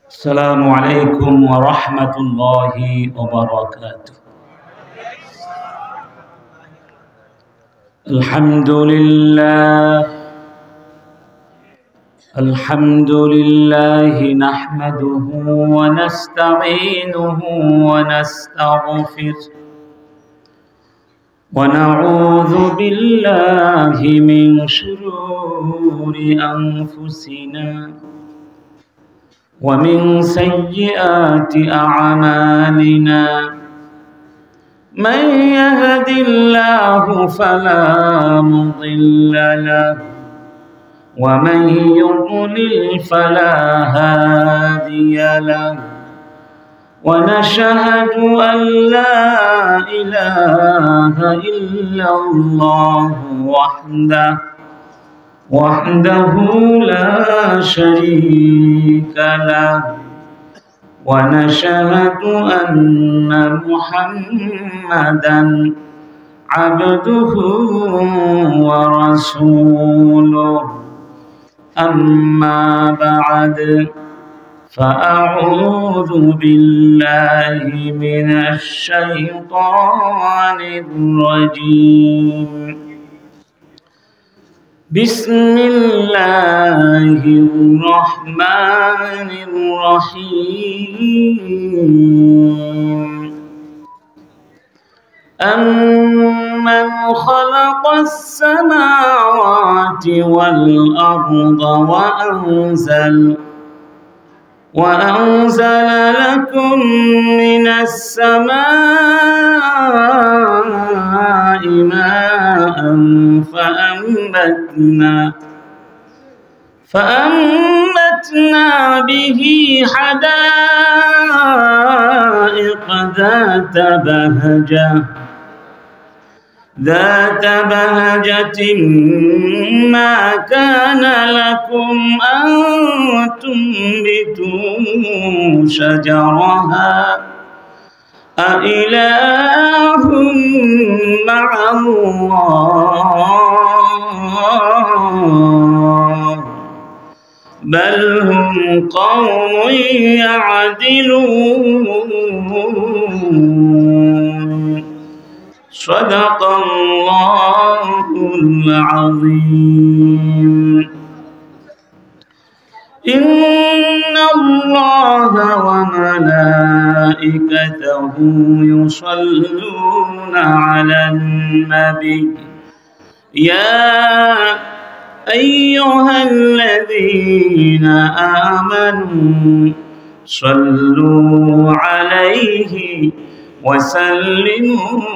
السلام عليكم ورحمة الله وبركاته. الحمد لله نحمده ونستعينه ونستغفره ونعوذ بالله من شرور أنفسنا ومن سيئات أعمالنا من يهد الله فلا مضل له ومن يضلل فلا هادي له ونشهد أن لا إله إلا الله وحده لا شريك له ونشهد أن محمدًا عبده ورسوله أما بعد فأعوذ بالله من الشيطان الرجيم بسم الله الرحمن الرحيم أمن خلق السماوات والأرض وأنزل لكم من السماء ماء فأنبتنا به حدائق ذات بهجة ما كان لكم أن تنبتوا شجرها أإله مع الله بل هم قوم يعدلون صدق الله العظيم. إن الله وملائكته يصلون على النبي يا أيها الذين آمنوا صلوا عليه وسلموا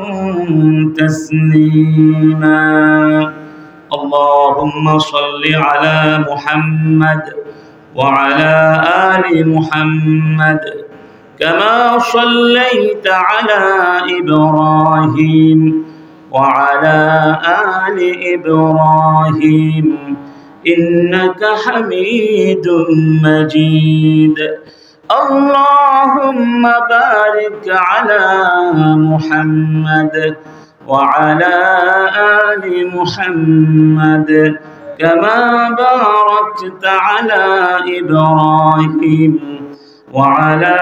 تسليما. اللهم صل على محمد وعلى آل محمد كما صليت على إبراهيم وعلى آل إبراهيم إنك حميد مجيد. اللهم بارك على محمد وعلى آل محمد كما باركت على إبراهيم وعلى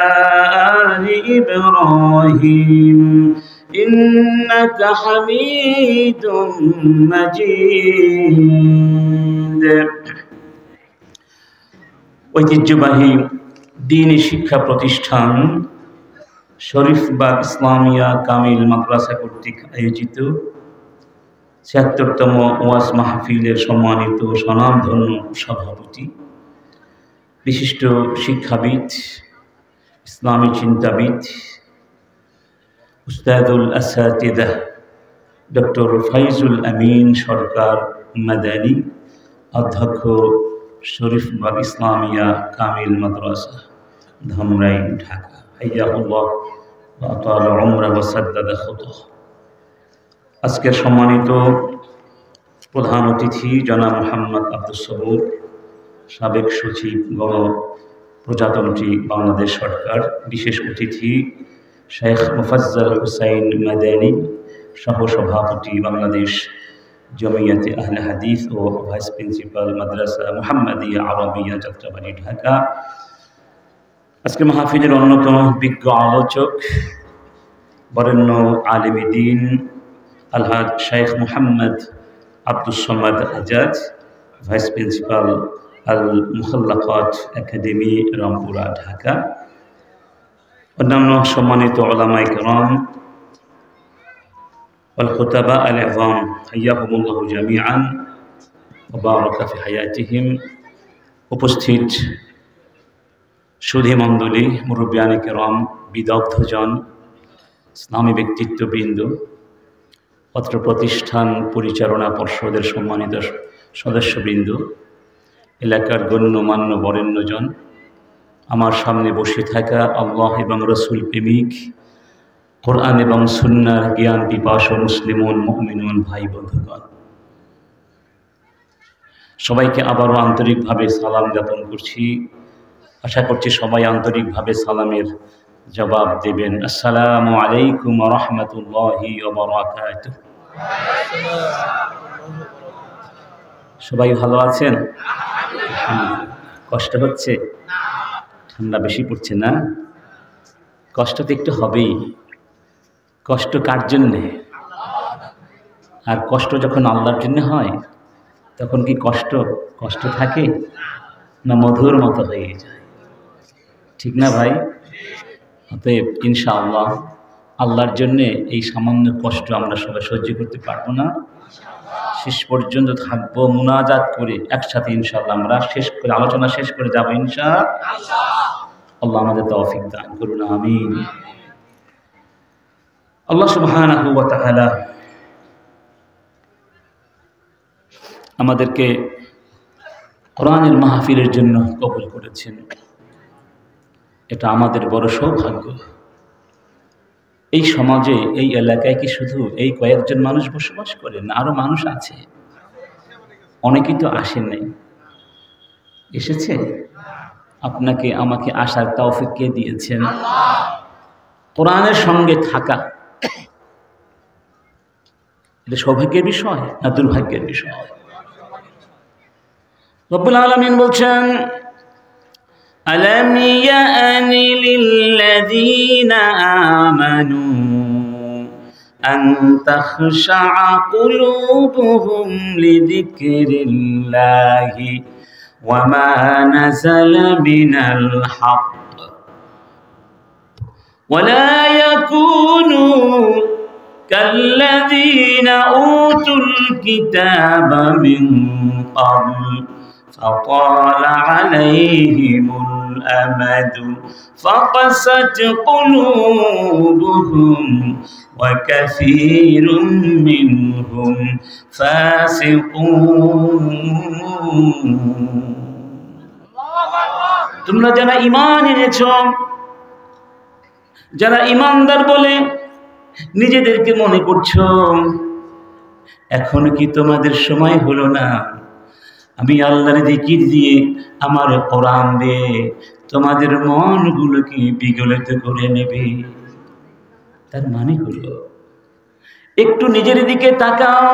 آل إبراهيم إنك حميد مجيد. ঐতিহ্যবাহী দ্বীনি শিক্ষা প্রতিষ্ঠান শরীফবাগ ইসলামিয়া কামিল মাদ্রাসা কর্তৃক আয়োজিত ৭৬তম ওয়াজ মাহফিলের সম্মানিত স্বনামধন্য সভাপতি, বিশিষ্ট শিক্ষাবিদ, ইসলামী চিন্তাবিদ, উস্তাদুল আসাতিদাহ ডক্টর ফাইজুল আমিন সরকার মাদানী, অধ্যক্ষ শরীফবাগ ইসলামিয়া কামিল মাদ্রাসা ধামরাই, ঢাকা। হাইয়াহুল্লাহ ওয়া আতালা উমরাহু ওয়া সাদ্দাদা খুতুহ। আজকের সম্মানিত প্রধান অতিথি জনাব মোহাম্মদ আব্দুস সবুর, সাবেক সচিব গণপ্রজাতন্ত্রী বাংলাদেশ সরকার, বিশেষ অতিথি শেখ মুফাজ্জল হুসাইন মাদানী সহ সভাপতি বাংলাদেশ জমিয়তে আহলে হাদিস ও ভাইস প্রিন্সিপাল মাদ্রাসা মুহাম্মাদিয়া আরবিয়া যাত্রাবাড়ি ঢাকা। আজকে মাহফিলের অন্যতম বিজ্ঞ আলোচক বরেণ্য আলেমে দ্বীন আলহাজ শেখ মুহাম্মদ আব্দুস সামাদ আজাদ, ভাইস প্রিন্সিপাল আল মুখাল্লাকাত একাডেমি রামপুরা ঢাকা, অন্যান্য সম্মানিত উলামায়ে কেরাম ওয়াল খুতাবা আল আযম হাইয়াহুমুল্লাহু জামিআন ওয়া বারাকা ফি হায়াতিহিম, উপস্থিত সুধী মণ্ডলী, মুরব্বিয়ানে কেরাম, বিদগ্ধজন, ইসলামী ব্যক্তিত্ববৃন্দ, পত্র প্রতিষ্ঠান পরিচালনা পর্ষদের সম্মানিত সদস্যবৃন্দ, এলাকার গণ্যমান্য বরেণ্যজন, আমার সামনে বসে থাকা আল্লাহ এবং রসুল প্রেমিক, কোরআন এবং সুন্নাহর জ্ঞান পিপাসু মুসলিমুন মুমিনুন ভাই বন্ধুগণ, সবাইকে আবারও আন্তরিকভাবে সালাম জ্ঞাপন করছি। আশা করছি সবাই আন্তরিকভাবে সালামের জবাব দেবেন। আসসালামু আলাইকুম ওয়া রাহমাতুল্লাহি ওয়া বারাকাতুহু। সবাই ভালো আছেন? কষ্ট হচ্ছে? ঠান্ডা বেশি পড়ছে না? কষ্ট তো একটু হবেই। কষ্ট কার জন্যে? আর কষ্ট যখন আল্লাহর জন্য হয় তখন কি কষ্ট থাকে না মধুর মতো হয়ে যায়? ঠিক না ভাই? অতএব ইনশাআল্লাহ আল্লাহর জন্যে এই সামান্য কষ্ট আমরা সবাই সহ্য করতে পারবো না। শেষ পর্যন্ত থাকবো মুনাজাত করে একসাথে ইনশাআল্লাহ আমরা আলোচনা শেষ করে যাবো ইনশাআল্লাহ। আল্লাহ আমাদের তৌফিক দান করুন, আমিন। আল্লাহ সুবহানাহু ওয়া তাআলা আমাদেরকে কোরআনের মাহফিলের জন্য কবুল করেছেন, এটা আমাদের বড় সৌভাগ্য। এই সমাজে, এই এলাকায় কি শুধু এই কয়েকজন মানুষ বসবাস করেন? আরো মানুষ আছে, অনেকেই তো আসেন নাই। এসেছে? আপনাকে আমাকে আসার তৌফিক কে দিয়েছেন? কোরআনের সঙ্গে থাকা এটা সৌভাগ্যের বিষয় না দুর্ভাগ্যের বিষয়? রব্বুল আলামিন বলছেন, ألم يأن للذين آمنوا أن تخشع قلوبهم لذكر الله وما نزل من الحق ولا يكونوا كالذين أوتوا الكتاب من قبل فطال عليهم الأمد فقست قلوبهم وكثير منهم فاسقون। তোমরা যারা ঈমান এনেছো, যারা ঈমানদার বলে নিজেদেরকে মনে করছো, এখন কি তোমাদের সময় হলো না আমি আল্লাহর জিকির দিয়ে, আমার কোরআন দিয়ে তোমাদের মনগুলোকে বিগলিত করে নেবে? তার মানে হলো একটু নিজের দিকে তাকাও।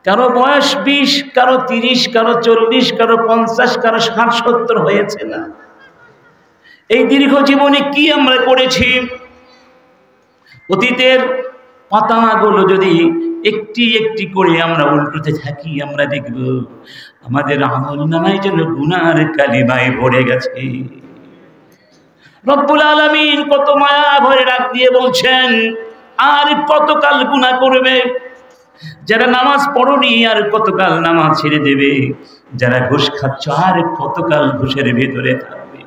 কারো বয়স 20, কারো 30, কারো 40, কারো 50, কারো 60-70 হয়েছে না? এই দীর্ঘ জীবনে কি আমরা করেছি? অতীতের পাতাগুলো যদি একটি একটি করে আমরা উল্টোতে থাকি, আমরা দেখব আমাদের আমলনামায় যেন গুনার কালিমায় ভরে গেছে। রব্বুল আলামিন কত মায়া ভরে ডাক দিয়ে বলছেন, আর কতকাল গুনাহ করবে? যারা নামাজ পড়নি আর কতকাল নামাজ ছেড়ে দেবে? যারা ঘুষ খাচ্ছ আর কতকাল ঘুষের ভেতরে থাকবে?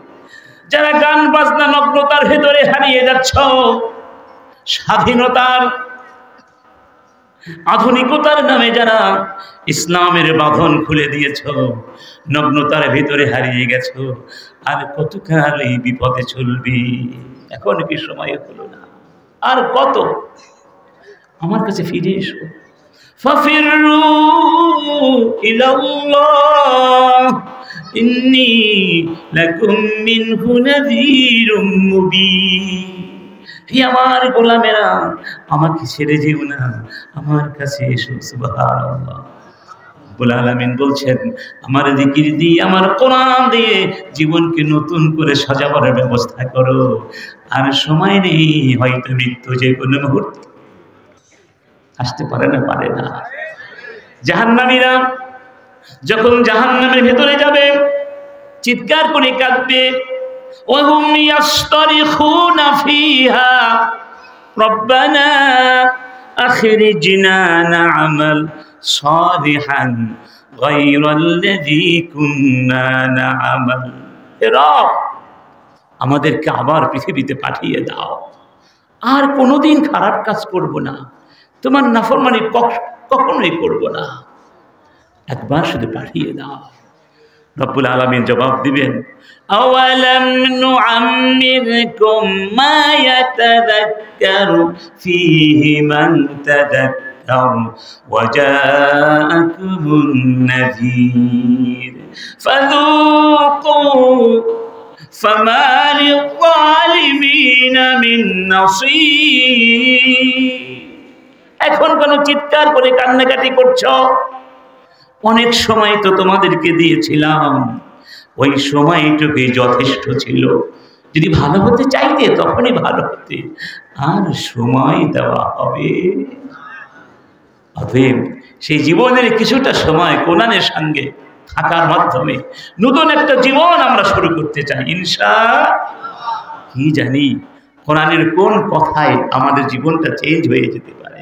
যারা গান বাজনা নগ্নতার ভেতরে হারিয়ে যাচ্ছ, স্বাধীনতার আধুনিকতার নামে যারা ইসলামের বাঁধন খুলে দিয়েছ, নগ্নতার ভিতরে হারিয়ে গেছো, আর কতকাল এই বিপদে চলবি? এখন কি সময় হলো না? আর কত? আমার কাছে ফিরে এসো। ফাফিরু ইলাল্লাহ ইন্নী লাকুম মিনহু নাযীরুম মুবিন। হে আমার গোলামেরা, আমাকে ছেড়ে যেও না, আমার কাছে এসো। সুবহানাল্লাহ। রব্বুল আলামিন বলছেন, আমার জিকির দিয়ে, আমার কোরআন দিয়ে জীবনকে নতুন করে সাজাবার ব্যবস্থা করো। আর সময় নেই, হয়তো মৃত্যু যে কোনো মুহূর্তে আসতে পারে না, পারে না। জাহান্নামীরা যখন জাহান্নামের ভেতরে যাবে, চিৎকার করে কাঁদবে, ওয়াহুম ইয়াসতারিখুনা ফিহা রব্বানা আখরিজনা না'মাল সালিহান গায়রাল্লাযী কুন্না না'মাল। হে রব, আমাদেরকে আবার পৃথিবীতে পাঠিয়ে দাও, আর কোনোদিন খারাপ কাজ করব না, তোমার নাফরমানি কখনোই করব না, একবার শুধু পাঠিয়ে দাও। রব্বুল আলামিন জবাব দিবেন, আওয়ালাম নুআম্মিরকুম মা ইয়াতাযাক্কারু ফীহি মান তাযাক্কার ওয়া জাআকুমুন নাযীর ফাযূকু ফামা লিয-যালিমিনা মিন নাসীর। এখন কেন চিৎকার করে কান্নাকাটি করছো? অনেক সময় তো তোমাদেরকে দিয়েছিলাম, ওই সময়টুকুই যথেষ্ট ছিল। যদি ভালো হতে চাইতে তখনই ভালো হতে, আর সময় দেওয়া হবে। অতএব সেই জীবনের কিছুটা সময় কোরআনের সঙ্গে থাকার মাধ্যমে নতুন একটা জীবন আমরা শুরু করতে চাই ইনশাআল্লাহ। কি জানি কোরআনের কোন কথায় আমাদের জীবনটা চেঞ্জ হয়ে যেতে পারে,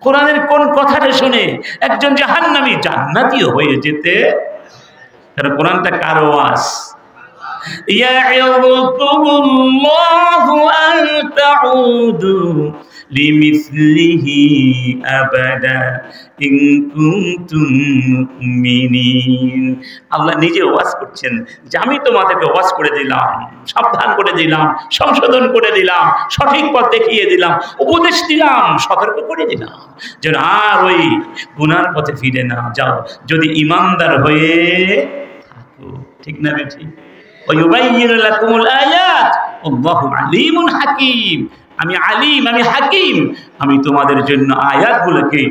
কোরআনের কোন কথাটা শুনে একজন জাহান্নামী জান্নাতীও হয়ে যেতে। কারণ কোরআনটা কার ওয়াজ? ইয়া'ইযুকুমুল্লাহু আন তাউদু লিমিসলিহি আবাদা ইন কুনতুম মুমিনিন। আল্লাহ নিজে ওয়াজ করছেন যে আমি তোমাদেরকে ওয়াজ করে দিলাম, সাবধান করে দিলাম, সংশোধন করে দিলাম, সঠিক পথ দেখিয়ে দিলাম, উপদেশ দিলাম, সতর্ক করে দিলাম যেন আর ওই গুনার পথে ফিরে না যাও, যদি ঈমানদার হয়ে থাকো। ঠিক না বেঠি? ওয়ায়ুবাইয়িনু লাকুমুল আয়াত আল্লাহু আলীমুন হাকীম। আমি আলিম, আমি হাকিম, আমি তোমাদের জন্য আয়াতগুলোকে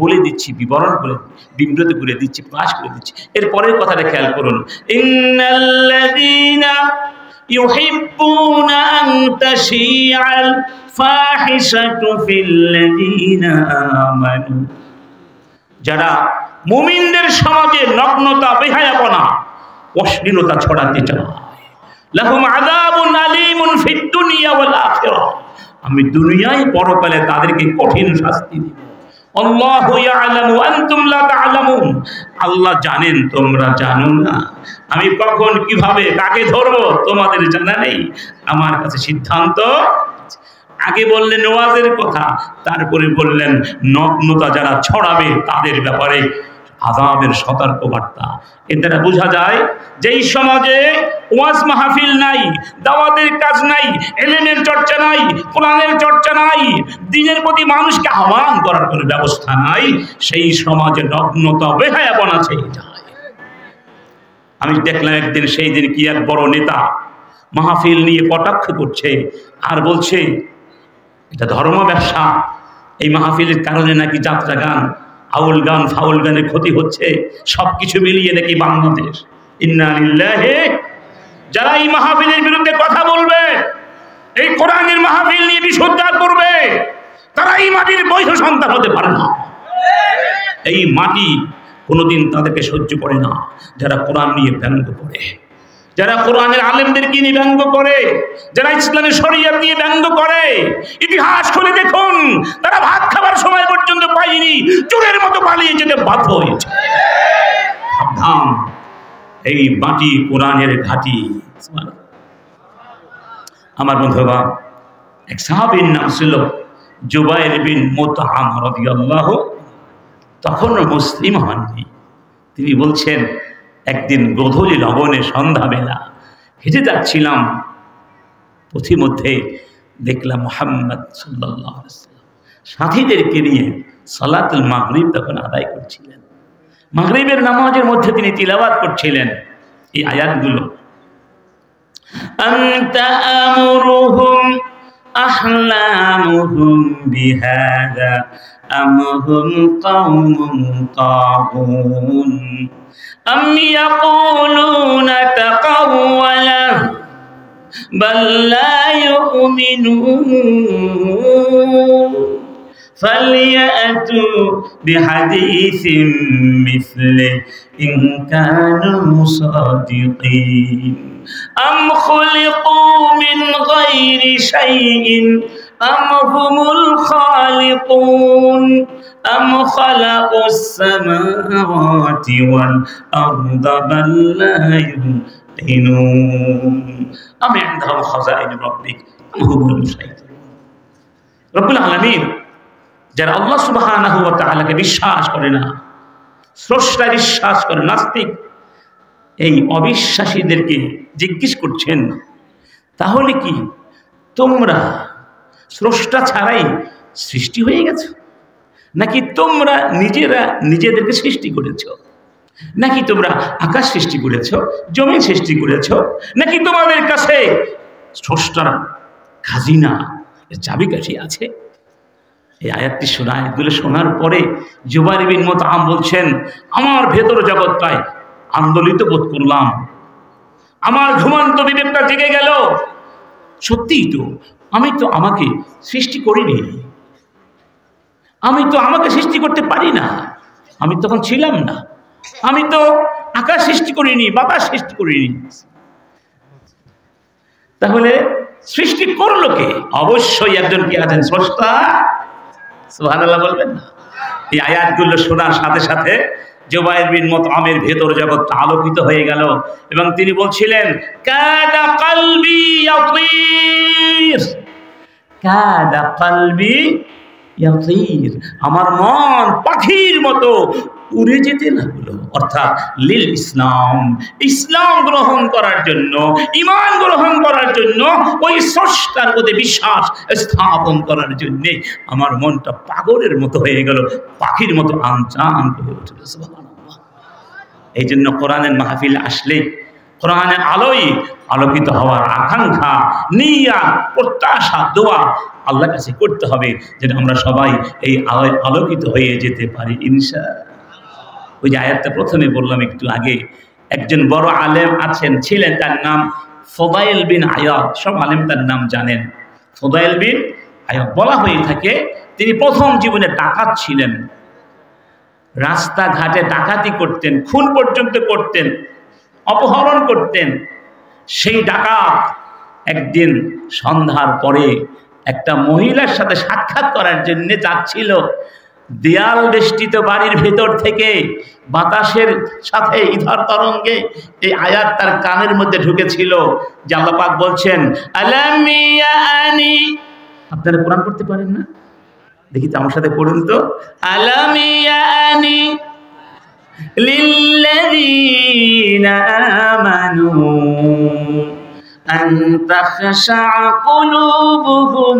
বলে দিচ্ছি, বিবরণ করে, বিবৃত করে দিচ্ছি, প্রকাশ করে দিচ্ছি। এর পরের কথাটা খেয়াল করুন, ইন্নাল্লাযীনা ইউহিব্বুনা আন তাশিআল ফাহিশাতু ফিল্লাযীনা আমানু। যারা মুমিনদের সমাজে নগ্নতা, বেহায়াপনা, অশ্লীলতা ছড়াতে চায়, লাহুম আযাবুন আলীমুন ফিদ দুনিয়া ওয়াল আখিরাহ। আমি দুনিয়ায় পরকালে তাদেরকে কঠিন শাস্তি দেব। আল্লাহু ইয়ালামু আনতুম লা তা'লামুন। আল্লাহ জানেন, তোমরা জানো না। আমি কখন, কিভাবে, কাকে ধরবো তোমাদের জানা নেই, আমার কাছে সিদ্ধান্ত। আগে বললেন ওয়াজের কথা, তারপরে বললেন নগ্নতা যারা ছড়াবে তাদের ব্যাপারে আযাবের সতর্ক বার্তা। এর দ্বারা বোঝা যায় যেই সমাজে ওয়াজ মাহফিল নাই, দাওয়াতের কাজ নাই, ইলমের চর্চা নাই, কোরআনের চর্চা নাই, দ্বীনের প্রতি মানুষকে আহ্বান করার কোনো ব্যবস্থা নাই, সেই সমাজে নগ্নতা, বেহায়াপনা ছেয়ে যায়। আমি দেখলাম একদিন, সেই দিন কি এক বড় নেতা মাহফিল নিয়ে কটাক্ষ করছে আর বলছে এটা ধর্ম ব্যবসা, এই মাহফিলের কারণে নাকি যাত্রা গান, আউল গান, ফাউল গানের ক্ষতি হচ্ছে, সবকিছু মিলিয়ে নাকি বাংলাদেশ। ইন্না লিল্লাহি। যারা এই মাহফিলের বিরুদ্ধে কথা বলবে, এই কোরআনের মাহফিল নিয়ে বিশুদ্ধার করবে, তারা এই মাটির বৈধ সন্তান হতে পারে না। এই মাটি কোনোদিন তাদেরকে সহ্য করে না। যারা কোরআন নিয়ে ব্যঙ্গ করে, যারা কোরআনের আলেমদেরকে নিয়ে ব্যঙ্গ করে, যারা ইসলামের শরীয়ত নিয়ে ব্যঙ্গ করে, ইতিহাস খুলে দেখুন, তারা ভাত খাবার সময় পর্যন্ত পায়নি, চোরের মতো পালিয়ে যেতে বাধ্য হয়েছে। সাবধান, এই মাটি কোরআনের ঘাঁটি। আমার বন্ধুরা, এক সাহাবীর নাম ছিল জুবাইর বিন মুতআম রাদিয়াল্লাহু। তখনও মুসলিম হননি। তিনি বলছেন, একদিন গোধূলি লবণে সন্ধ্যাবেলা হেঁটে যাচ্ছিলাম, পথিমধ্যে দেখলাম মুহাম্মদ সাল্লাল্লাহু আলাইহি ওয়াসাল্লাম সাথীদেরকে নিয়ে সালাতুল মাগরিব তখন আদায় করছিলেন। মাগরিবের নামাজের মধ্যে তিনি তিলাওয়াত করছিলেন এই আয়াতগুলো, আনতা আমরুহুম أحلامهم بهذا أم هم قوم طاغون أم يقولون تقوله بل لا يؤمنون فليأتوا بحديث مثله إن كانوا صادقين أم خلقوا من غير شيء أم هم الخالقون أم خلقوا السماوات والأرض بل لا يوقنون أم عندهم خزائن ربك أم هم المسيطرون رب العالمين যারা আল্লাহ সুবহানাহু ওয়া তাআলাকে বিশ্বাস করে না, স্রষ্টা বিশ্বাস করে নাস্তিক, এই অবিশ্বাসীদেরকে জিজ্ঞেস করছেন, তাহলে কি তোমরা স্রষ্টা ছাড়াই সৃষ্টি হয়ে গেছো, নাকি তোমরা নিজেরা নিজেদেরকে সৃষ্টি করেছো, নাকি তোমরা আকাশ সৃষ্টি করেছো, জমি সৃষ্টি করেছো, নাকি তোমাদের কাছে স্রষ্টার খাজিনা চাবিকাঠি আছে? এই আয়াতটি আয়াতগুলো শোনার পরে জুবাইর বিন মুতআম বলছেন, আমার ভেতর জগৎটায় আন্দোলিত বোধ করলাম, আমার ঘুমন্ত বিবেকটা জেগে গেল। সত্যিই তো, আমি তো আমাকে সৃষ্টি করিনি, আমি তো আমাকে সৃষ্টি করতে পারি না, আমি তখন ছিলাম না, আমি তো আকাশ সৃষ্টি করিনি, বাতাস সৃষ্টি করিনি, তাহলে সৃষ্টি করলো কে? অবশ্যই একজন কি আছেন, স্রষ্টা। সুবহানাল্লাহ বলবেন না? এই আয়াতগুলো শোনার সাথে সাথে জুবাইর বিন মুতআমের ভেতর জগৎটা আলোকিত হয়ে গেল এবং তিনি বলছিলেন, কাদা কলবি ইয়াতির, কাদা কলবি ইয়াতির, আমার মন পাখির মতো উড়ে যেতে লাগলো। অর্থাৎ লিল ইসলাম, ইসলাম গ্রহণ করার জন্য, ঈমান গ্রহণ করার জন্য, ওই স্রষ্টার প্রতি বিশ্বাস স্থাপন করার জন্য আমার মনটা পাগলের মতো হয়ে গেল, পাখির মতো আনচান করে উঠল। সুবহানাল্লাহ। এই জন্য কোরআনের মাহফিল আসলে কোরআনের আলোয় আলোকিত হওয়ার আকাঙ্ক্ষা, নিয়াত, প্রত্যাশা, দোয়া আল্লাহর কাছে করতে হবে, যেন আমরা সবাই এই আলোয় আলোকিত হয়ে যেতে পারি ইনশাআল্লাহ। ওই যে আয়াতটা প্রথমে বললাম একটু আগে, একজন বড় আলেম আছেন, ছিলেন, তার নাম ফুদাইল বিন আয়াদ। সব আলেম তার নাম জানেন। ফুদাইল বিন আয়াদ বলা হয়ে থাকে, তিনি প্রথম জীবনে ডাকাত ছিলেন, রাস্তাঘাটে ডাকাতি করতেন, খুন পর্যন্ত করতেন, অপহরণ করতেন। সেই ডাকাত একদিন সন্ধ্যার পরে একটা মহিলার সাথে সাক্ষাৎ করার জন্য যাচ্ছিল। দেয়াল বেষ্টিত বাড়ির ভেতর থেকে বাতাসের সাথে ইধার তরঙ্গে এই আয়াত তার কানের মধ্যে ঢুকেছিল, যে আল্লাহ পাক বলছেন, আলাম ইয়ানি, আপনারা কোরআন পড়তে পারেন না? দেখি তো আমার সাথে পড়ুন তো, আলাম ইয়ানি লিল্লাযীনা আমানু আন তাখশা কুলুবুহুম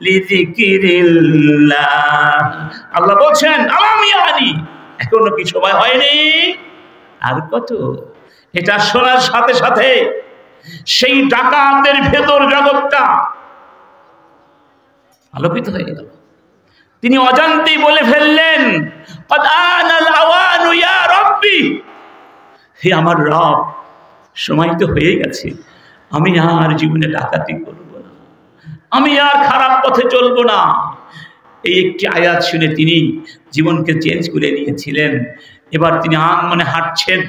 লিযিকরিল্লাহ। আল্লাহ বলছেন, আলাম ইয়ানি, এখনো কি সময় হয়নি? আর কত? এটা শোনার সাথে সাথে সেই ডাকাতের ভেতর জগৎটা আলোকিত হয়ে গেল। তিনি অজান্তেই বলে ফেললেন, কদ আনাল আওয়ানু ইয়া রাব্বি, হে আমার রব, সময় তো হয়ে গেছে, আমি আর জীবনে ডাকাতি করব না, আমি আর খারাপ পথে চলব না। এই একটি আয়াত শুনে তিনি জীবনকে চেঞ্জ করে নিয়েছিলেন। এবার তিনি আনমনে হাঁটছেন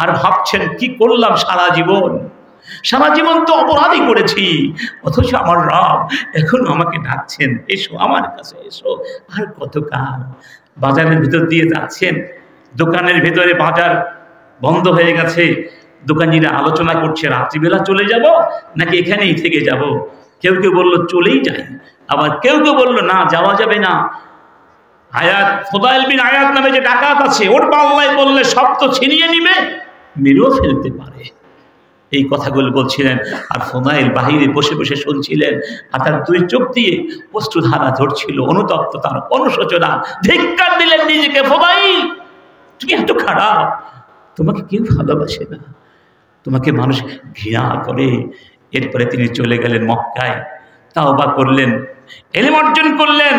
আর ভাবছেন, কি করলাম সারা জীবন, সারা জীবন তো অপরাধী করেছি, অথচ আমার রব এখন আমাকে ডাকছেন, এসো আমার কাছে এসো। আর কতকাল? বাজারের ভিতর দিয়ে যাচ্ছেন, দোকানের ভেতরে বাজার বন্ধ হয়ে গেছে, দোকানিরা আলোচনা করছে রাত্রিবেলা চলে যাব নাকি এখানেই থেকে যাব। কেউ কেউ বলল চলেই যাই, আবার কেউ কেউ বলল না, যাওয়া যাবে না। আয়াত, ফুদাইল বিন আয়াদ নামে যে ডাকাত আছে, ওর পাল্লায় বললে সব তো ছিনিয়ে নিবে, মেরেও ফেলতে পারে। এই কথাগুলো বলছিলেন, আর ফুদাইল বাহিরে বসে বসে শুনছিলেন, আর তার দুই চোখ দিয়ে অশ্রুধারা ঝরছিল, অনুতপ্ত, তার অনুশোচনা। ধিক্কার দিলেন নিজেকে, ফুদাইল তুমি এত খারাপ, তোমাকে কেউ ভালোবাসে না, তোমাকে মানুষ ঘৃণা করে। এরপরে তিনি চলে গেলেন মক্কায়। তাওবা করলেন, ইলম অর্জন করলেন,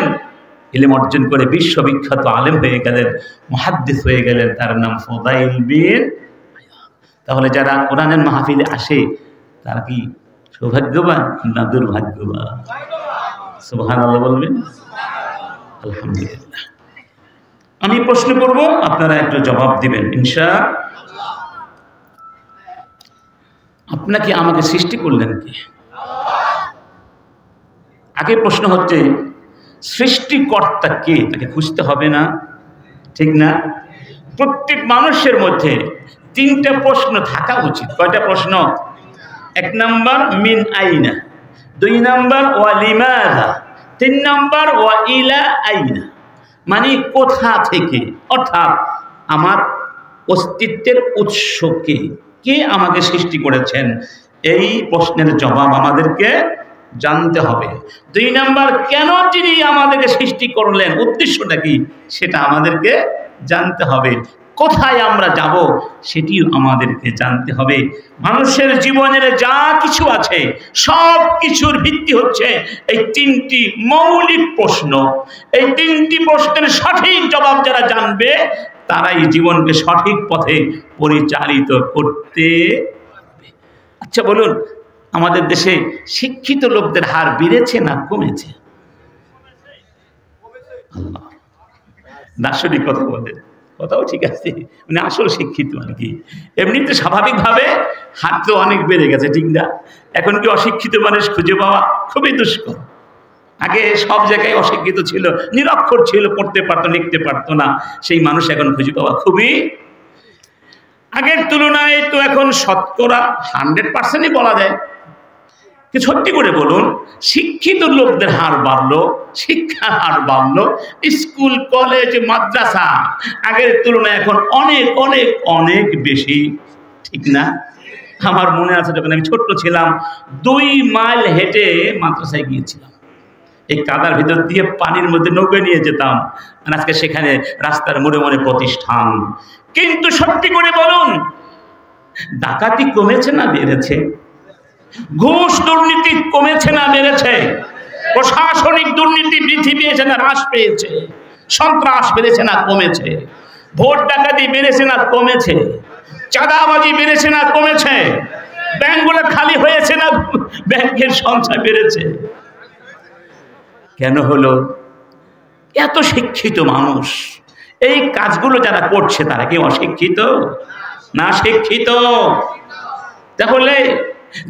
ইলম অর্জন করে বিশ্ববিখ্যাত আলেম হয়ে গেলেন, মুহাদ্দিস হয়ে গেলেন, তার নাম ফুদাইল বিন। তাহলে যারা কোরআনের মাহফিলে আসে তারা কি সৌভাগ্যবান না দুর্ভাগ্যবান? সুবহানাল্লাহ বলবেন। আলহামদুলিল্লাহ। আমি প্রশ্ন করব, আপনারা একটু জবাব দিবেন ইনশাআল্লাহ। আপনাকে আমাকে সৃষ্টি করলেন কে? আগে প্রশ্ন হচ্ছে সৃষ্টিকর্তা কে, তাকে খুঁজতে হবে না? ঠিক না? প্রত্যেক মানুষের মধ্যে তিনটা প্রশ্ন থাকা উচিত। কয়টা প্রশ্ন? এক নাম্বার মিন আইনা, দুই নাম্বার ওয়া লিমাযা, তিন নাম্বার ওয়া ইলা আইনা, মানে কোথা থেকে, অর্থাৎ আমার অস্তিত্বের উৎস কে, কে আমাকে সৃষ্টি করেছেন, এই প্রশ্নের জবাব আমাদেরকে জানতে হবে। দুই নাম্বার কেন তিনি আমাদেরকে সৃষ্টি করলেন, উদ্দেশ্যটা কি, সেটা আমাদেরকে জানতে হবে। কোথায় আমরা যাব সেটিও আমাদেরকে জানতে হবে। মানুষের জীবনের যা কিছু আছে সব কিছুর ভিত্তি হচ্ছে এই তিনটি মৌলিক প্রশ্ন। এই তিনটি প্রশ্নের সঠিক জবাব যারা জানবে তারাই জীবনকে সঠিক পথে পরিচালিত করতে পারবে। আচ্ছা বলুন, আমাদের দেশে শিক্ষিত লোকদের হার বেড়েছে না কমেছে? আল্লাহ, দার্শনিক কথা বলেন, কথাও ঠিক আছে, মানে আসল শিক্ষিত আর কি। এমনিতে স্বাভাবিকভাবে হার তো অনেক বেড়ে গেছে, ঠিক না? এখন কি অশিক্ষিত মানুষ খুঁজে পাওয়া খুবই দুষ্কর। আগে সব জায়গায় অশিক্ষিত ছিল, নিরক্ষর ছিল, পড়তে পারতো লিখতে পারতো না, সেই মানুষ এখন খুঁজে পাওয়া খুবই, আগের তুলনায় তো এখন শতকরা 100%ই বলা যায়। সত্যি করে বলুন, শিক্ষিত লোকদের হার বাড়লো, শিক্ষার হার বাড়লো, স্কুল কলেজ মাদ্রাসা আগের তুলনায় এখন অনেক অনেক অনেক বেশি, ঠিক না? আমার মনে আছে যখন আমি ছোট্ট ছিলাম 2 মাইল হেঁটে মাদ্রাসায় গিয়েছিলাম। এই কাদার ভিতর দিয়ে পানির মধ্যে নৌকা নিয়ে যেতাম, আর আজকে সেখানে রাস্তার মোড়ে মোড়ে প্রতিষ্ঠান। কিন্তু সত্যি করে বলুন, ডাকাতি কমেছে না বেড়েছে? ঘুষ দুর্নীতি কমেছে না বেড়েছে? প্রশাসনিক দুর্নীতি বৃদ্ধি পেয়েছে না হ্রাস পেয়েছে? সন্ত্রাস বেড়েছে না কমেছে? ভোট ডাকাতি বেড়েছে না কমেছে? চাঁদাবাজি বেড়েছে না কমেছে? ব্যাংকগুলো খালি হয়েছে না ব্যাংকের সঞ্চয় বেড়েছে? কেন হলো? এত শিক্ষিত মানুষ, এই কাজগুলো যারা করছে তারা কি অশিক্ষিত না শিক্ষিত? তাহলে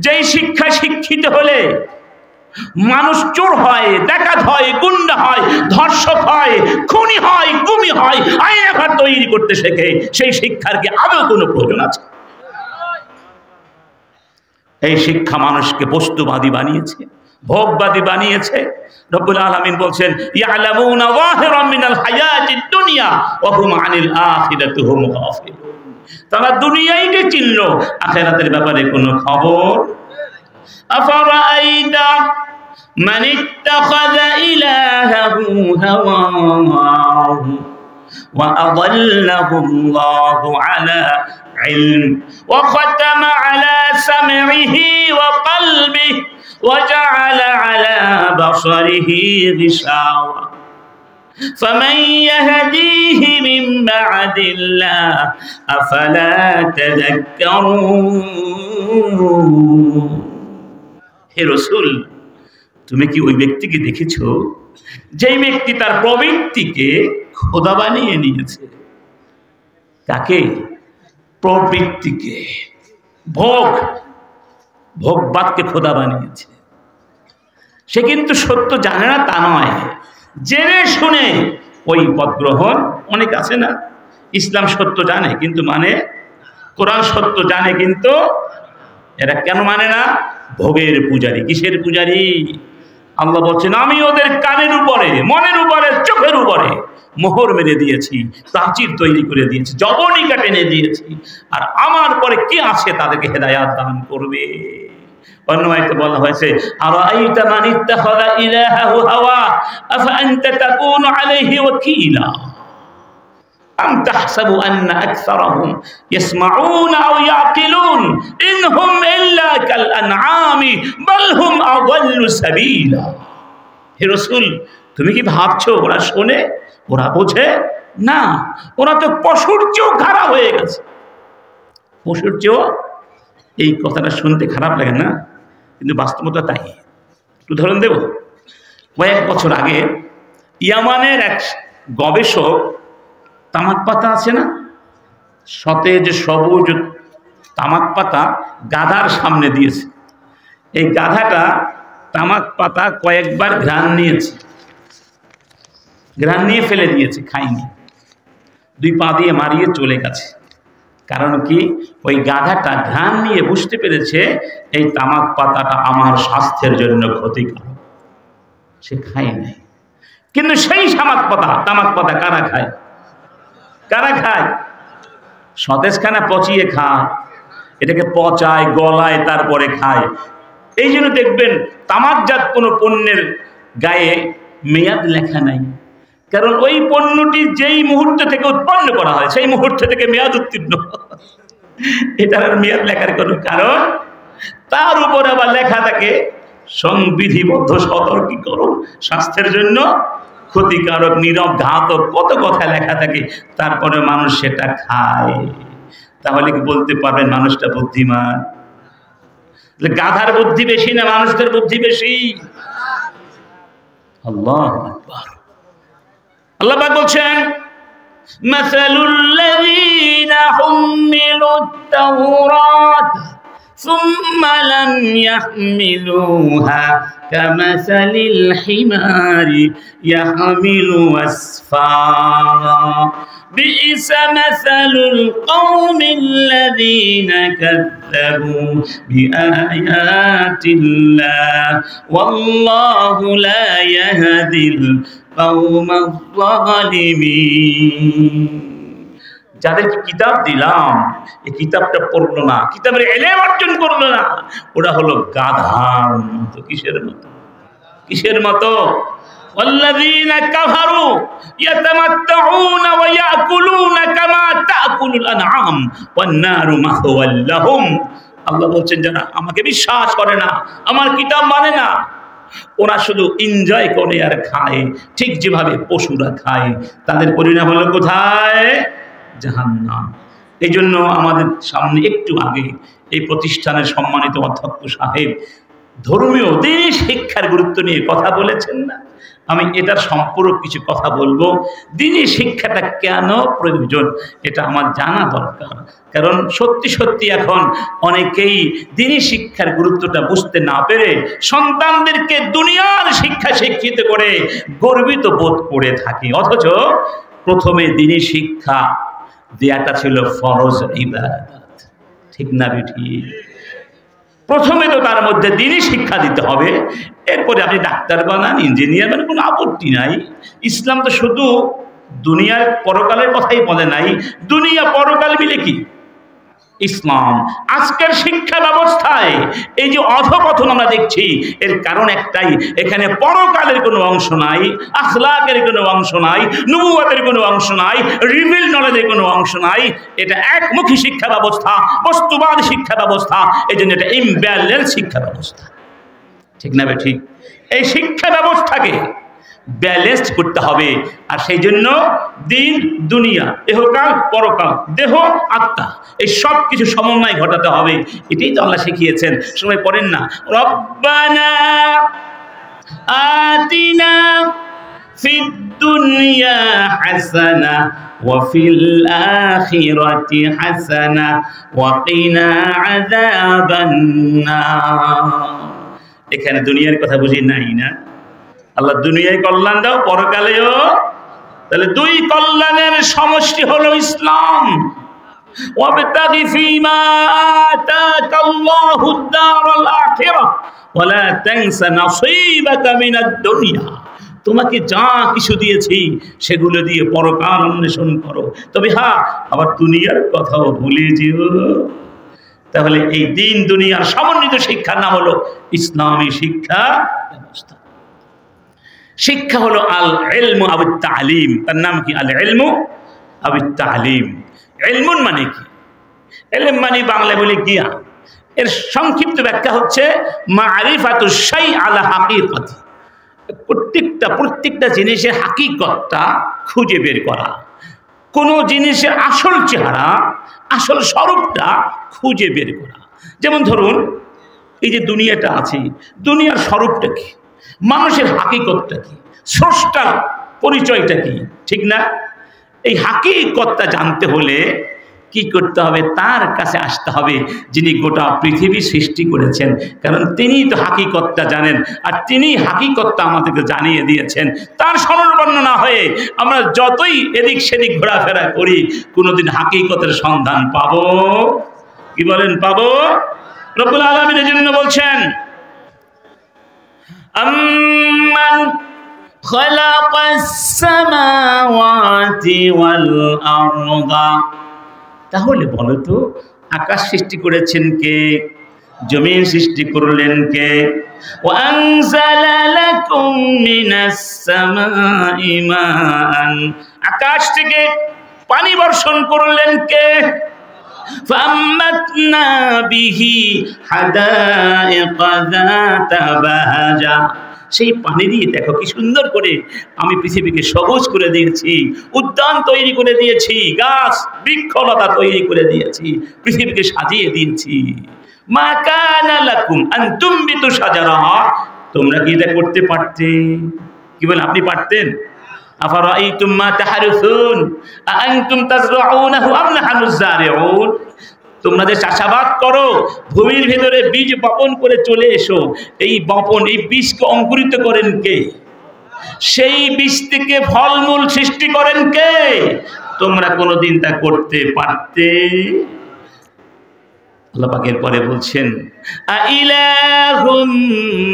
যেই শিক্ষায় শিক্ষিত হলে মানুষ চোর হয়, ডাকাত হয়, গুন্ডা হয়, ধর্ষক হয়, খুনি হয়, গুমি হয়, আইনাঘর তৈরি করতে শেখে, সেই শিক্ষার কি আদৌ কোনো প্রয়োজন আছে? এই শিক্ষা মানুষকে বস্তুবাদী বানিয়েছে, ভোগবাদী বানিয়েছে। রব্বুল আলামিন বলছেন, ইয়ালামুনা যাহিরাম মিনাল হায়াতিদ দুনিয়া ওয়া হুম আনিল আখিরাতি হুম গাফিলুন। তারা দুনিয়াইকে চিনল, আখিরাতের ব্যাপারে কোনো খবর। আফারাআইতা মান ইত্তাখাযা ইলাহাহু হাওয়াহু ওয়া আযাল্লাহু আল্লাহু আলা ইলম ওয়া খাতামা আলা সামইহি ওয়া কলবিহি وجعل على بصره غشاوة فمن يهديه من بعد الله أفلا تذكرون। হে রাসূল, তুমি কি ওই ব্যক্তিকে দেখেছো যেই ব্যক্তি তার প্রবৃত্তিকে খোদা বানিয়ে নিয়েছে? তাকে প্রবৃত্তিকে, ভোগবাদকে খোদা বানিয়েছে। সে কিন্তু সত্য জানে না তা নয়, জেনে শুনে ওই পথ গ্রহণ। অনেক আছে না, ইসলাম সত্য জানে কিন্তু মানে, কোরআন সত্য জানে কিন্তু এরা কেন মানে না? ভোগের পূজারী। কিসের পূজারী? আল্লাহ বলছেন, আমি ওদের কানের উপরে, মনের উপরে, চোখের উপরে মোহর মেরে দিয়েছি, প্রাচীর তৈরি করে দিয়েছি, জবনিকা টেনে দিয়েছি, আর আমার পরে কি আছে তাদেরকে হেদায়াত দান করবে। অন্য আয়াতে বলা হয়েছে, আরাআইতা মান ইত্তাখাযা ইলাহাহু হাওয়া আফা আনতা তাকুনু আলাইহি ওয়াকিলা। আম তাহসাবু আন্না আকসারাহুম ইয়াসমাউনা আও ইয়াকিলুন ইনহুম ইল্লা কাল আনআমি বাল হুম আযাল্লু সাবিলা। হে রাসূল, তুমি কি ভাবছো ওরা শোনে, ওরা বোঝে? না, ওরা তো পশুর চেয়েও খারাপ হয়ে গেছে। পশুর চেয়েও, এই কথাটা শুনতে খারাপ লাগে না, কিন্তু বাস্তবতা তাই। উদাহরণ দেব, কয়েক বছর আগে ইয়ামানের এক গবেষক তামাক পাতা আছে না, সতেজ সবুজ তামাক পাতা গাধার সামনে দিয়েছে। এই গাধাটা তামাক পাতা কয়েকবার ঘ্রাণ নিয়েছে, ঘ্রাণ নিয়ে ফেলে দিয়েছে, খায়নি, 2 পা দিয়ে মারিয়ে চলে গেছে। কারণ কি? ওই গাধাটা ঘ্রাণ নিয়ে বুঝতে পেরেছে এই তামাক পাতাটা আমার স্বাস্থ্যের জন্য ক্ষতিকারক, সে খায় নাই। কিন্তু সেই তামাক পাতা কারা খায়? কারা খায়? সতেজখানা পচিয়ে খায়, এটাকে পচায়, গলায়, তারপরে খায়। এই জন্য দেখবেন তামাকজাত কোনো পণ্যের গায়ে মেয়াদ লেখা নাই, কারণ ওই পণ্যটি যেই মুহূর্ত থেকে উৎপন্ন করা হয় সেই মুহূর্ত থেকে মেয়াদ উত্তীর্ণ। এটার আর মেয়াদ লেখার কোনো কারণ, তার উপর আবার লেখা থাকে সংবিধিবদ্ধ সতর্কীকরণ, স্বাস্থ্যের জন্য ক্ষতিকারক, নীরব ঘাতক, কত কথা লেখা থাকে, তারপরে মানুষ সেটা খায়। তাহলে কি বলতে পারবেন মানুষটা বুদ্ধিমান? গাধার বুদ্ধি বেশি না মানুষদের বুদ্ধি বেশি? আল্লাহু আকবার। আল্লাহ পাক বলছেন, মাসালুল লাযীনা হুমিলুত তাওরাত সুম্মা লাম ইয়াহমিলুহা কামাসালিল হিমারি ইয়াহমিলু আসফারা বিইসা মাসালুল কওমিল্লাযীনা কাযযাবু বিআয়াতিল্লাহ ওয়াল্লাহু লা ইয়াহদিল কওমায যালিমিন। যাদেরকে কিতাব দিলাম, এই কিতাবটা পড়লো না, কিতাবের ইলম অর্জন করলো না, ওরা হলো গাধার মতো। কিসের মতো? কিসের মতো? ওয়াল্লাযীনা কাফারু ইয়াতামাত্তাউনা ওয়া ইয়াকুলুনা কামা তাকুলুল আনআম ওয়ান নারু মাহওয়াল লাহুম। আল্লাহ বলছেন, যারা আমাকে বিশ্বাস করে না, আমার কিতাব মানে না, ওরা শুধু এনজয় করে আর খায়, ঠিক যেভাবে পশুরা খায়। তাদের পরিণাম হলো কোথায়? জাহান্নাম। এই জন্য আমাদের সামনে একটু আগে এই প্রতিষ্ঠানের সম্মানিত অধ্যক্ষ সাহেব ধর্মীয় দেশ শিক্ষার গুরুত্ব নিয়ে কথা বলেছেন না? আমি এটার সম্পূর্ণ কিছু কথা বলবো। দিনী শিক্ষাটা কেন প্রয়োজন এটা আমার জানা দরকার, কারণ সত্যি সত্যি এখন অনেকেই দিনী শিক্ষার গুরুত্বটা বুঝতে না পেরে সন্তানদেরকে দুনিয়ার শিক্ষা শিক্ষিত করে গর্বিত বোধ করে থাকে, অথচ প্রথমে দিনী শিক্ষা দেয়াটা ছিল ফরজ ইবাদত। ঠিক না ঠিক? প্রথমে তো তার মধ্যে দিনই শিক্ষা দিতে হবে, এরপরে আপনি ডাক্তার বানান, ইঞ্জিনিয়ার বানান, কোনো আপত্তি নাই। ইসলাম তো শুধু দুনিয়ার পরকালের কথাই বলে নাই, দুনিয়া পরকাল মিলে কি ইসলাম। আজকের শিক্ষা ব্যবস্থায় এই যে অধপতন আমরা দেখছি, এর কারণ একটাই, এখানে পরকালের কোনো অংশ নাই, আখলাকের কোনো অংশ নাই, নবুয়তের কোনো অংশ নাই, রিভিল নলেজের কোনো অংশ নাই। এটা একমুখী শিক্ষা ব্যবস্থা, বস্তুবাদ শিক্ষা ব্যবস্থা, এই জন্য এটা ইমব্যালেন্স শিক্ষা ব্যবস্থা। ঠিক না ঠিক? এই শিক্ষা ব্যবস্থাকে ব্যালেন্স করতে হবে, আর সেই জন্য দিন দুনিয়া, ইহকাল পরকাল, দেহ আত্মা, এই সব কিছু সমন্বয় ঘটাতে হবে। এটাই তো আল্লাহ শিখিয়েছেন। সময় পড়েন না, রব্বানা আতিনা ফিদ দুনিয়া হাসানা ওয়া ফিল আখিরাতি হাসানা ওয়া কিনা আযাবান নার। এখানে দুনিয়ার কথা বুঝি নাই না? আল্লাহ দুনিয়ায় কল্যাণ দাও, পরকালেও। তাহলে দুই কল্যাণের সমষ্টি হলো ইসলাম। ওয়াবতাগি ফীমা আতাকাল্লাহুদ দারাল আখিরাহ ওয়া লা তানসা নাসীবাকা মিনাদ দুনিয়া। তোমাকে যা কিছু দিয়েছি সেগুলো দিয়ে পরকাল অন্বেষণ করো, তবে হ্যাঁ, আবার দুনিয়ার কথাও ভুলে যেও। তাহলে এই দিন দুনিয়ার সমন্বিত শিক্ষার নাম হলো ইসলামী শিক্ষা ব্যবস্থা। শিক্ষা হলো আল ইলমু আও তালিম। তার নাম কি? আল ইলমু আবি তালিম। ইলমুন মানে কি? ইলম মানে বাংলায় বলে জ্ঞান। এর সংক্ষিপ্ত ব্যাখ্যা হচ্ছে মারিফাতুশ শাই আলা হাকিকাতি, প্রত্যেকটা জিনিসের হাকিকতটা খুঁজে বের করা, কোনো জিনিসের আসল চেহারা, আসল স্বরূপটা খুঁজে বের করা। যেমন ধরুন এই যে দুনিয়াটা আছে, দুনিয়ার স্বরূপটা কি, মানুষের হাকিকতটা কি, স্রষ্টার পরিচয়টা কি, ঠিক না? এই হাকিকতটা জানতে হলে কি করতে হবে? তার কাছে আসতে হবে যিনি গোটা পৃথিবী সৃষ্টি করেছেন, কারণ তিনিই তো হাকিকতটা জানেন, আর তিনি হাকিকতটা আমাদেরকে জানিয়ে দিয়েছেন। তার স্মরণাপন্ন না হয়ে আমরা যতই এদিক সেদিক ঘোরাফেরা করি, কোনোদিন হাকিকতের সন্ধান পাবো? কি বলেন, পাবো? রব্বুল আলামিন এর জন্য বলছেন আম্মান খালাকাস সামাওয়াতি ওয়াল আরদা। তাহলে বলো তো, আকাশ সৃষ্টি করেছেন কে? জমিন সৃষ্টি করলেন কে? ওয়া আনজালা লাকুম মিনাস সামাই মাআন, আকাশ থেকে পানি বর্ষণ করলেন কে? ফাআম্মাতনা বিহি হাদাইকা যাতা বাহাজা, সেই পানি দিয়ে দেখো কি সুন্দর করে আমি পৃথিবীকে সবুজ করে দিয়েছি, উদ্যান তৈরি করে দিয়েছি, গাছ বৃক্ষলতা তৈরি করে দিয়েছি, পৃথিবীকে সাজিয়ে দিয়েছি। মা কানা লাকুম আন তুমবিতু শাজারাহা, তোমরা কি এটা করতে পারতে? কি বলেন, আপনি পারতেন? আফারাআইতুম মা তাহরুসুন আআনতুম তাজরাউনাহু আম নাহনুজ জারিউন, তোমরা যে চাষাবাদ করো, ভূমির ভেতরে বীজ বপন করে চলে এসো, এই বপন, এই বীজকে অঙ্কুরিত করেন কে? সেই বীজ থেকে ফলমূল সৃষ্টি করেন কে? তোমরা কোনোদিন তা করতে পারতে? আল্লাহ পাকের পরে বলছেন আইলাহুম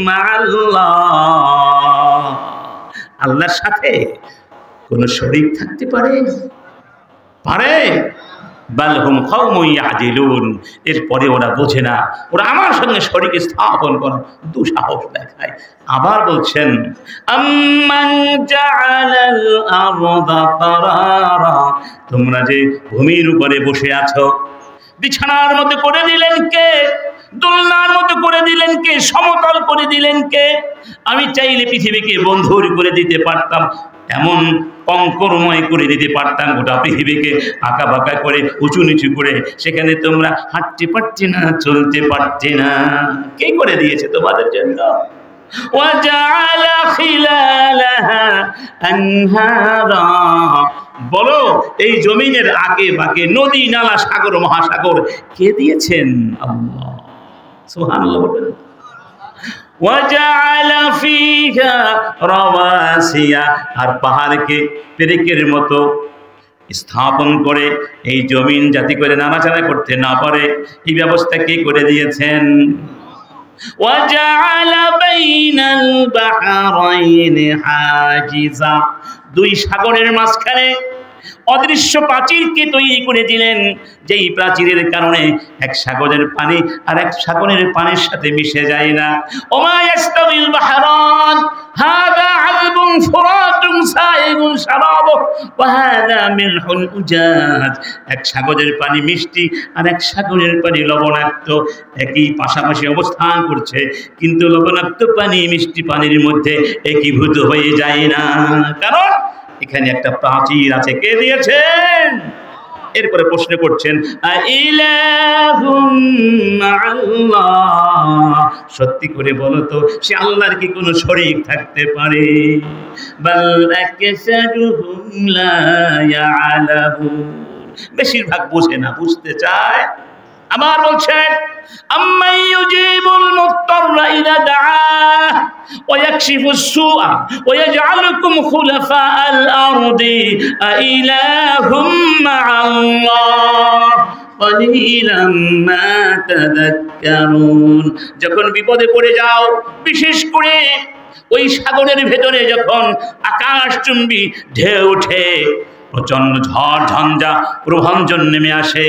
মাআল্লাহ, আল্লাহর সাথে কোন শরীক থাকতে পারে? পারে? বালহুম কওমুন ইয়াদিলুন, এরপরে ওরা বোঝে না, ওরা আমার সঙ্গে শরীক স্থাপন করে দুঃসাহস দেখায়। আবার বলছেন আম্মান জাআলাল আরদা কারারা, তোমরা যে ভূমির উপরে বসে আছো, বিছানার মতো করে দিলেন কে? দোলনার মতো করে দিলেন কে? সমতল করে দিলেন কে? আমি চাইলে পৃথিবীকে বন্ধুর করে দিতে পারতাম, এমন কঙ্করময় করে দিতে পারতাম, গোটা পৃথিবীকে আঁকা বাঁকা করে উঁচু নিচু করে, সেখানে তোমরা হাঁটতে পারতে না, চলতে পারতে না। কে করে দিয়েছে তোমাদের জন্য? ওয়াজআলা খিলালাহা আনহারা, বলো এই জমিনের আগে বাঁকে নদী নালা সাগর মহাসাগর কে দিয়েছেন? আল্লাহ। সুবহানাল্লাহ বলেন। ওয়াজআলা ফিহা রাওয়াসিয়া, আর পাহাড়কে পেরেকের মতো স্থাপন করে এই জমিন যাতে করে নাড়াচাড়া করতে না পারে, এই ব্যবস্থা কে করে দিয়েছেন? ওয়াজআলা বাইনাল বাহরাইনি হাজিজা, দুই সাগরের মাঝখানে অদৃশ্য প্রাচীরকে তৈরি করে দিলেন, যেই প্রাচীরের কারণে এক সাগরের পানি আর এক সাগরের পানির সাথে মিশে যায় না। ওমা ইয়াস্তাবিল বাহরান হাযা আযবুন ফুরাতুন সাইগুন শারাবুহু ওয়া হাযা মিলহুন উজাজ, এক সাগরের পানি মিষ্টি আর এক সাগরের পানি লবণাক্ত, একই পাশাপাশি অবস্থান করছে, কিন্তু লবণাক্ত পানি মিষ্টি পানির মধ্যে একীভূত হয়ে যায় না, কারণ এখানে একটা প্রাচীর আছে। কে দিয়েছেন? এরপরে প্রশ্ন করছেন আইলাহুম মাআল্লাহ, সত্যি করে বলো তো, সে আল্লাহর কি কোনো শরীক থাকতে পারে? বাল আকসারুহুম লা ইয়ালামুন, বেশিরভাগ বোঝে না, বুঝতে চায়। আবার বলছেন আম্মান ইউজিবুল মুত্তাররা ইযা দাআহ ওয়া ইয়াকশিফুস সুআ ওয়া ইয়াজআলুকুম খুলাফাআল আরদি আইলাহুম মাআল্লাহ ক্বালিলাম মা তাযাক্কারুন, যখন বিপদে পড়ে যাও, বিশেষ করে ওই সাগরের ভেতরে যখন আকাশচুম্বী ঢেউ ওঠে, প্রচন্ড ঝড় ঝঞ্ঝা প্রভাঞ্জন নেমে আসে,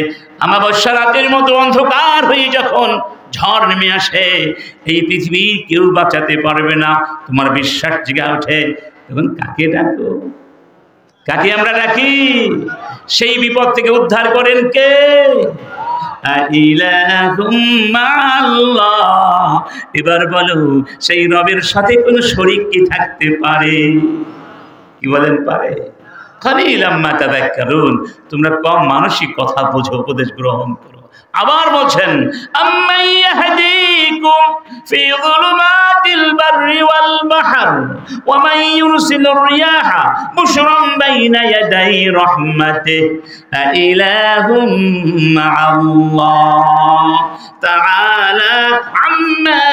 আমাবস্যা রাতের মতো অন্ধকার হয়ে যখন ঝড় নেমে আসে, এই পৃথিবী কেউ বাঁচাতে পারবে না, তোমার বিশ্বাস জেগে ওঠে, তখন কাকে ডাকো? কাকে আমরা ডাকি? সেই বিপদ থেকে উদ্ধার করেন কে? ইলাহুম মা'আল্লাহ। এবার বলো, সেই রবের সাথে কোনো শরীক কি থাকতে পারে? কি বলেন, পারে? কালিলাম মা তাযাক্কারুন। তোমরা কম মানসিক কথা বোঝো, উপদেশ গ্রহণ করো। আবার বলছেন, আম্মান ইয়াহদিকুম ফি যুলুমাতিল বাররি ওয়াল বাহর ওয়া মান ইউরসিলুর রিয়াহা বুশরান বাইনা ইয়াদাই রাহমাতিহি আইলাহুম মা'আল্লাহ তাআলা আম্মা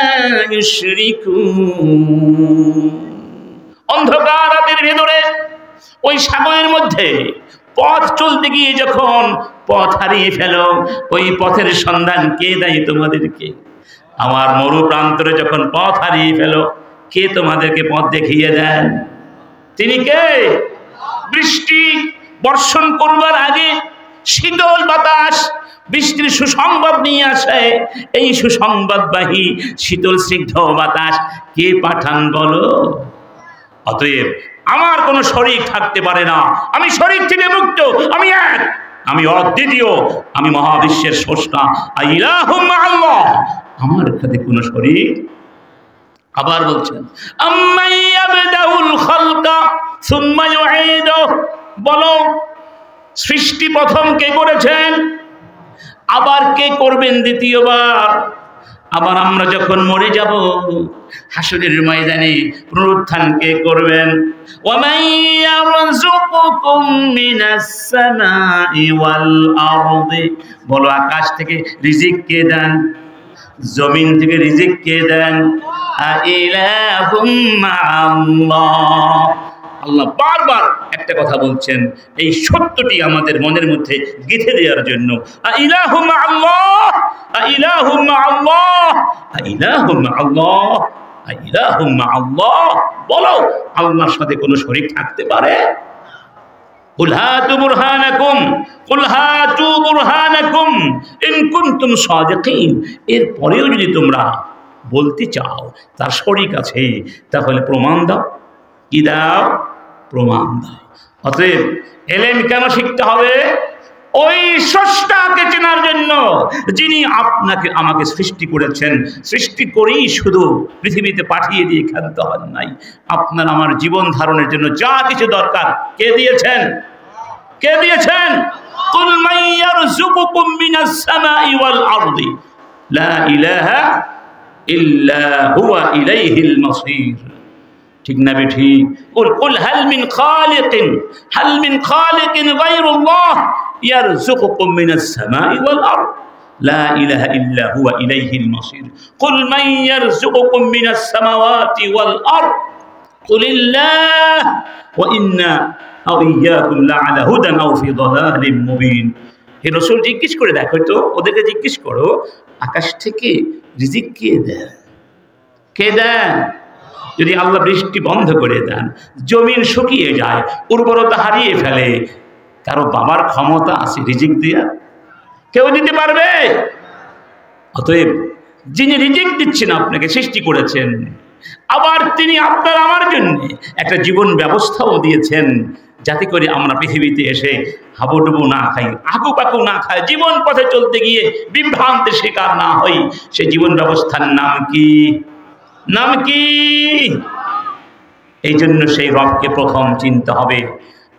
ইউশরিকুন। অন্ধকার রাতের ভেতরে ওই সাগরের মধ্যে পথ চলতে গিয়ে যখন পথ হারিয়ে ফেলো, ওই পথের সন্ধান কে দেয় তোমাদেরকে? আমার মরু প্রান্তরে যখন পথ হারিয়ে ফেলো, কে তোমাদেরকে পথ দেখিয়ে দেন? তিনি কে? বৃষ্টি বর্ষণ করবার আগে শীতল বাতাস বৃষ্টির সুসংবাদ নিয়ে আসে। এই সুসংবাদবাহী শীতল স্নিগ্ধ বাতাস কে পাঠান বলো? অতএব আমার কোনো শরীক থাকতে পারে না। আমি শরীক থেকে মুক্ত, আমি এক, আমি অদ্বিতীয়, আমি মহাবিশ্বের স্রষ্টা। ইলাহুম মা'আল্লাহ, আমার সাথে কোনো শরীক। আবার বলছেন, আম্মান ইয়াবদাউল খালকা সুম্মা ইউঈদুহু। বলো, সৃষ্টি প্রথম কে করেছেন, আবার কে করবেন দ্বিতীয়বার? আবার আমরা যখন মরে যাব, হাসরের ময়দানে পুনরুত্থান কে করবেন? ওয়া মান ইয়ারযুকুকুম মিনাস সামাই ওয়াল আরদি। বলো, আকাশ থেকে রিজিক কে দেন, জমিন থেকে রিজিক কে দেন? ইলাহুম মা'আল্লাহ। আল্লাহ বারবার একটা কথা বলছেন, এই সত্যটি আমাদের মনের মধ্যে গেঁথে দেওয়ার জন্য। ইলাহুম মা'আল্লাহ, ইলাহুম মা'আল্লাহ, ইলাহুম মা'আল্লাহ, ইলাহুম মা'আল্লাহ। বলো, আল্লাহর সাথে কোনো শরীক থাকতে পারে? কুল হাতু বুরহানাকুম, কুল হাতু বুরহানাকুম ইন কুনতুম সাদিকিন। এরপরেও যদি তোমরা বলতে চাও তার শরীক আছে, তাহলে প্রমাণ দাও। কি দাও? প্রমাণ দাও। অতএব এলেম কেন শিখতে হবে? ওই স্রষ্টাকে চেনার জন্য, যিনি আপনাকে আমাকে সৃষ্টি করেছেন। সৃষ্টি করেই শুধু পৃথিবীতে পাঠিয়ে দিয়ে ক্ষান্ত হন নাই, আপনার আমার জীবন ধারণের জন্য যা কিছু দরকার কে দিয়েছেন? কে দিয়েছেন? কুল মান ইয়ারযুকুকুম মিনাস সামাই ওয়াল আরদি লা ইলাহা ইল্লা হুয়া ইলাইহিল মাসির। ঠিক না বেঠি? কুল হাল মিন খালিকিন, হাল মিন খালিকিন গায়রুল্লাহ ইয়ারযুকুকুম মিনাস সামাই ওয়াল আরদ লা ইলাহা ইল্লা হুয়া ইলাইহিল মাসির। কুল মান ইয়ারযুকুকুম মিনাস সামাওয়াতি ওয়াল আরদ কুলিল্লাহ ওয়া ইন্না আও ইয়াকুম লা'আলা হুদান আও ফি দালালিম মুবিন। হে রাসূল, জিজ্ঞেস করে দেখো তো, ওদেরকে জিজ্ঞেস করো, আকাশ থেকে রিজিক কে দেন? কে দেন? যদি আল্লাহ বৃষ্টি বন্ধ করে দেন, জমিন শুকিয়ে যায়, উর্বরতা হারিয়ে ফেলে, কারো বাবার ক্ষমতা আছে রিজিক দেওয়ার? কেউ দিতে পারবে? অতএব যিনি রিজিক দিচ্ছেন, আপনাকে সৃষ্টি করেছেন, আবার তিনি আপনার আমার জন্য একটা জীবন ব্যবস্থাও দিয়েছেন, যাতে করে আমরা পৃথিবীতে এসে হাবুডুবু না খাই, আকুপাকু না খাই, জীবন পথে চলতে গিয়ে বিভ্রান্তের শিকার না হই। সেই জীবন ব্যবস্থার নাম কি? নাম কি? এই জন্য সেই রবকে প্রথম চিনতে হবে।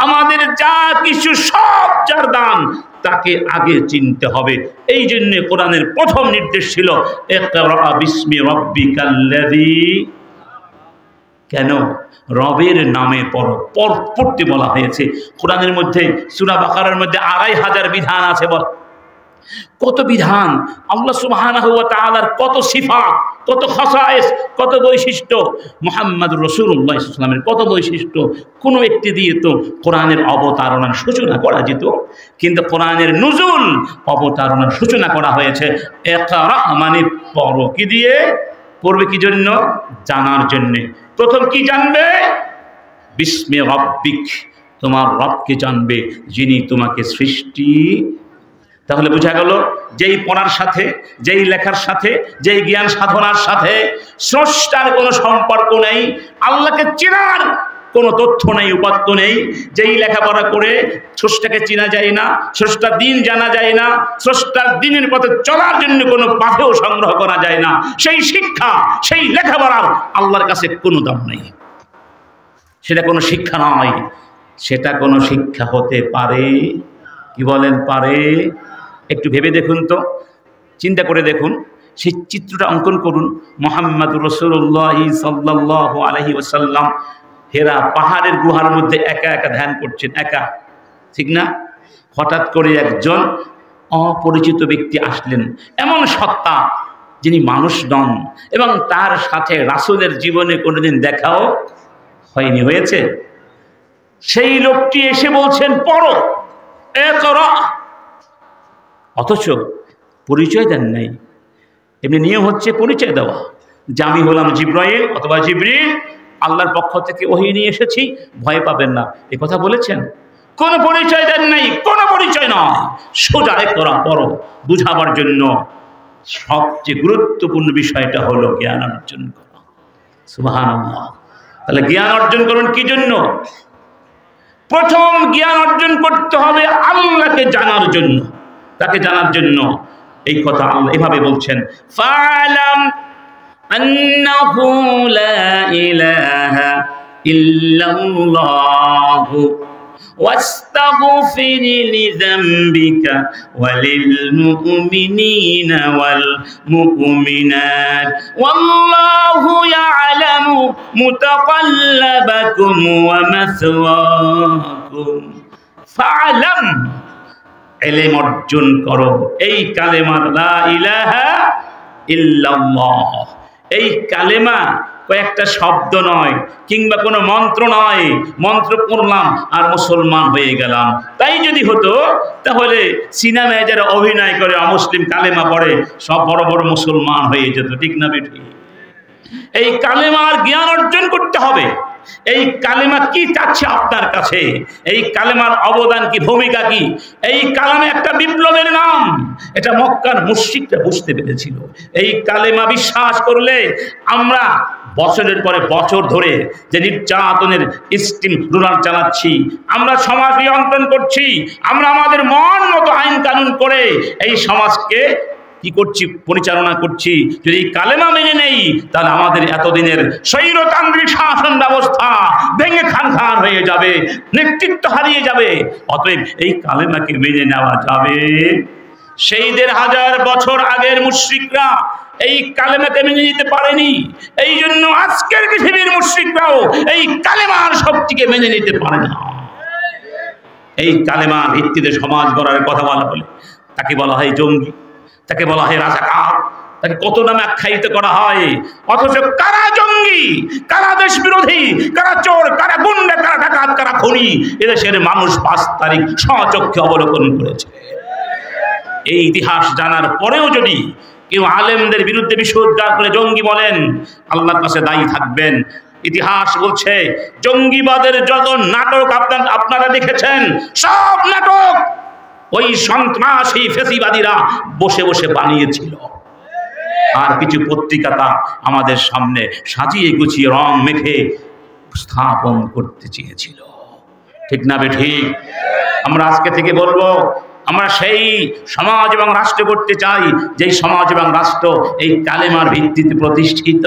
আমাদের যা কিছু সব যার দান, তাকে আগে চিনতে হবে। এই জন্য কোরআনের প্রথম নির্দেশ ছিল ইকরা বিসমি রাব্বিকাল্লাযী। কেন? রবের নামে পড়তে বলা হয়েছে। কোরআনের মধ্যে সূরা বাকারার মধ্যে ২৫০০ বিধান আছে। বল, কত বিধান! আল্লাহ সুবহানাহু ওয়া তাআলার কত সিফাত, কত খাসায়েস, কত বৈশিষ্ট্য! মুহাম্মদুর রাসূলুল্লাহ সাল্লাল্লাহু আলাইহি ওয়াসাল্লামের কত বৈশিষ্ট্য! কোনো একটি দিয়ে তো কোরআনের অবতারণার সূচনা করা যেত, কিন্তু কোরআনের নুজুল, অবতারণার সূচনা করা হয়েছে ইকরা, মানে পড়ো। কি দিয়ে পড়বে? কি জন্য? জানার জন্যে। প্রথম কি জানবে? বিস্মে রব্বিক, তোমার রবকে জানবে, যিনি তোমাকে সৃষ্টি। তাহলে বোঝা গেল, যেই পড়ার সাথে, যেই লেখার সাথে, যেই জ্ঞান সাধনার সাথে স্রষ্টার কোনো সম্পর্ক নেই, আল্লাহকে চেনার কোনো তথ্য নেই, উপাত্ত নেই। যেই লেখাপড়া করে স্রষ্টাকে চেনা যায় না, স্রষ্টার দিন জানা যায় না, স্রষ্টার দিনের পথে চলার জন্য কোনো পাথেও সংগ্রহ করা যায় না, সেই শিক্ষা, সেই লেখাপড়ার আল্লাহর কাছে কোনো দাম নেই। সেটা কোনো শিক্ষা নয়, সেটা কোনো শিক্ষা হতে পারে? কি বলেন, পারে? একটু ভেবে দেখুন তো, চিন্তা করে দেখুন, সেই চিত্রটা অঙ্কন করুন। মুহাম্মদুর রাসূলুল্লাহ সাল্লাল্লাহু আলাইহি ওয়াসাল্লাম হেরা পাহাড়ের গুহার মধ্যে একা একা ধ্যান করছেন, একা, ঠিক না? হঠাৎ করে একজন অপরিচিত ব্যক্তি আসলেন, এমন সত্তা যিনি মানুষ নন, এবং তার সাথে রাসূলের জীবনে কোনোদিন দেখাও হয়নি। হয়েছে? সেই লোকটি এসে বলছেন, পড়ো, ইকরা। অথচ পরিচয় দেন নাই। এমনি নিয়ম হচ্ছে পরিচয় দেওয়া, যে আমি হলাম জিব্রাইল অথবা জিবরিল, আল্লাহর পক্ষ থেকে ওহী নিয়ে এসেছি, ভয় পাবেন না, এ কথা বলেছেন? কোনো পরিচয় দেন নাই, কোনো পরিচয় নয়, সোজা ইকরা, পড়ো। বুঝাবার জন্য সবচেয়ে গুরুত্বপূর্ণ বিষয়টা হলো জ্ঞান অর্জন করা। সুবহানাল্লাহ। তাহলে জ্ঞান অর্জন করুন কি জন্য? প্রথম জ্ঞান অর্জন করতে হবে আল্লাহকে জানার জন্য, তাকে জানার জন্য। এই কথা আল্লাহ এভাবে বলছেন, ফা'লাম আন্নাহু লা ইলাহা ইল্লাল্লাহ واستغفر لذنبك وللمؤمنين والمؤمنات والله يعلم متقلبكم ومثواكم فاعلم ইলম অর্জন করো এই কালেমা লা ইলাহা ইল্লাল্লাহ। এই কালেমা কয়েকটা শব্দ নয়, কিংবা কোনো মন্ত্র নয়, মন্ত্র পড়লাম আর মুসলমান হয়ে গেলাম, তাই যদি হতো তাহলে সিনেমায় যারা অভিনয় করে অমুসলিম কালেমা পড়ে সব বড় বড় মুসলমান হয়ে যেত, ঠিক না বেঠি? এই কালেমার জ্ঞান অর্জন করতে হবে। এই কালেমা কি চাচ্ছে আপনার কাছে, এই কালেমার অবদান কি, ভূমিকা কি? এই কালেমা একটা বিপ্লবের নাম, এটা মক্কার মুশরিকরা বুঝতে পেরেছিল। এই কালেমা বিশ্বাস করলে আমরা বছরের পরে বছর ধরে যে নির্যাতনের স্টিম রুলার চালাচ্ছি, আমরা সমাজ নিয়ন্ত্রণ করছি, আমরা আমাদের মন মতো আইন কানুন করে এই সমাজকে কি করছি, পরিচালনা করছি, যদি কালেমা মেনে নেই তাহলে আমাদের এতদিনের স্বৈরতান্ত্রিক শাসন ব্যবস্থা ভেঙে খান খান হয়ে যাবে, নেতৃত্ব হারিয়ে যাবে। অতএব এই কালেমাকে মেনে নেওয়া যাবে। সেই ১৫০০ বছর আগের মুশরিকরা এই কালেমাকে মেনে নিতে পারেনি, এই জন্য আজকের পৃথিবীর মুশরিকরাও এই কালেমার শক্তিকে মেনে নিতে পারে না। এই কালেমার ভিত্তিতে সমাজ গড়ার কথা বলা বলে তাকে বলা হয় জঙ্গি, তাকে বলা হয় রাজাকার, তাকে কত নামে আখ্যায়িত করা হয়। অথচ কারা জঙ্গি, কারা দেশ বিরোধী, কারা চোর, কারা গুন্ডা, কারা ডাকাত, কারা খুনি, এদেশের মানুষ ৫ তারিখ স্বচক্ষে অবলোকন করেছে। এই ইতিহাস জানার পরেও যদি কেউ আলেমদের বিরুদ্ধে বিষোদ্গার করে জঙ্গি বলেন, আল্লাহর কাছে দায়ী থাকবেন। ইতিহাস বলছে জঙ্গিবাদের যত নাটক আপনারা দেখেছেন, সব নাটক ওই সন্ত্রাসী ফেসিবাদীরা বসে বসে বানিয়েছিল। আর কিছু পত্রিকা তা আমাদের সামনে সাজিয়ে গুছিয়ে রং মেখে স্থাপন করতে চেয়েছিল, ঠিক না বেঠিক? আমরা আজকে থেকে বলবো, আমরা সেই সমাজ এবং রাষ্ট্র করতে চাই যেই সমাজ এবং রাষ্ট্র এই কালেমার ভিত্তিতে প্রতিষ্ঠিত।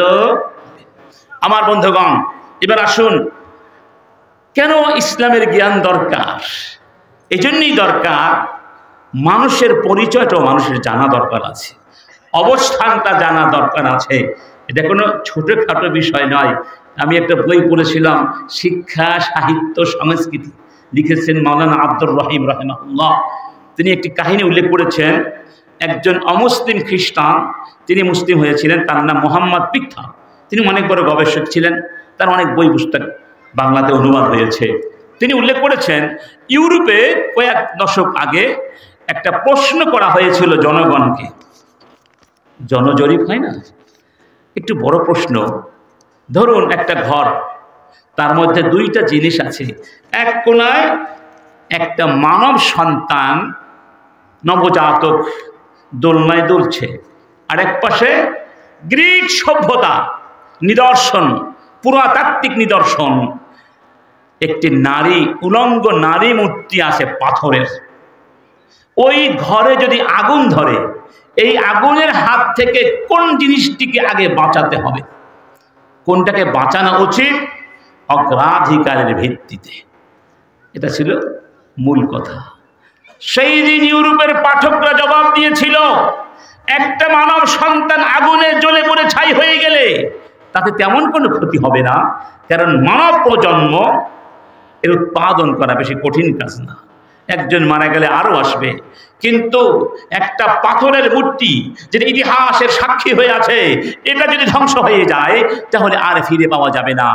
আমার বন্ধুগণ, এবার আসুন, কেন ইসলামের জ্ঞান দরকার? এই জন্যই দরকার, মানুষের পরিচয়টাও মানুষের জানা দরকার আছে, অবস্থানটা জানা দরকার আছে। এটা কোনো ছোটোখাটো বিষয় নয়। আমি একটা বই পড়েছিলাম, শিক্ষা সাহিত্য সংস্কৃতি, লিখেছেন মাওলানা আব্দুর রহিম রাহিমাহুল্লাহ। তিনি একটি কাহিনী উল্লেখ করেছেন। একজন অমুসলিম খ্রিস্টান, তিনি মুসলিম হয়েছিলেন, তার নাম মোহাম্মদ পিকথা। তিনি অনেক বড় গবেষক ছিলেন, তার অনেক বই পুস্তক বাংলাতে অনুবাদ হয়েছে। তিনি উল্লেখ করেছেন, ইউরোপে কয়েক দশক আগে একটা প্রশ্ন করা হয়েছিল জনগণকে। জনজরিপ হয় না, একটু বড় প্রশ্ন। ধরুন একটা ঘর, তার মধ্যে 2টা জিনিস আছে। এক কোণায় একটা মানব সন্তান নবজাতক দোলনায় দুলছে, আর এক পাশে গ্রিক সভ্যতা নিদর্শন, পুরাতাত্ত্বিক নিদর্শন। একটি নারী, উলঙ্গ নারী মূর্তি আছে পাথরের। ওই ঘরে যদি আগুন ধরে, এই আগুনের হাত থেকে কোন জিনিসটিকে আগে বাঁচাতে হবে, কোনটাকে বাঁচানো উচিত, অগ্রাধিকারের ভিত্তিতে। এটা ছিল মূল কথা। সেই দিন ইউরোপের পাঠকরা জবাব দিয়েছিল, একটা মানব সন্তান আগুনে জ্বলে পড়ে ছাই হয়ে গেলে তাতে তেমন কোনো ক্ষতি হবে না, কারণ মানব প্রজন্ম এর উৎপাদন করা বেশি কঠিন কাজ না, একজন মারা গেলে আরো আসবে। কিন্তু একটা পাথরের মূর্তি যেটা ইতিহাসের সাক্ষী হয়ে আছে, এটা যদি ধ্বংস হয়ে যায় তাহলে আর ফিরে পাওয়া যাবে না।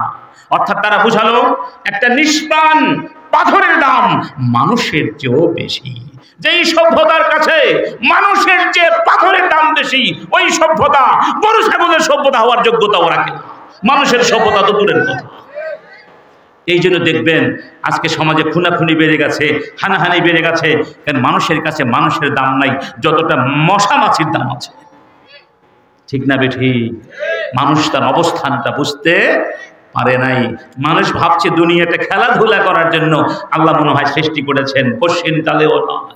অর্থাৎ তারা বুঝালো, একটা নিষ্প্রাণ পাথরের দাম মানুষের চেয়েও বেশি। যেই সভ্যতার কাছে মানুষের চেয়ে পাথরের দাম বেশি, ওই সভ্যতা গরু ছাগলের সভ্যতা হওয়ার যোগ্যতাও রাখে না, মানুষের সভ্যতা তো দূরের কথা। এই জন্য দেখবেন আজকে সমাজে খুনাখুনি বেড়ে গেছে, হানাহানি বেড়ে গেছে, কারণ মানুষের কাছে মানুষের দাম নাই যতটা মশা মাছির দাম আছে। ঠিক না বেঠি? মানুষ তার অবস্থানটা বুঝতে পারে নাই। মানুষ ভাবছে দুনিয়াটা খেলাধুলা করার জন্য আল্লাহ মনে হয় সৃষ্টি করেছেন, কোশ্চিন কালেও নয়।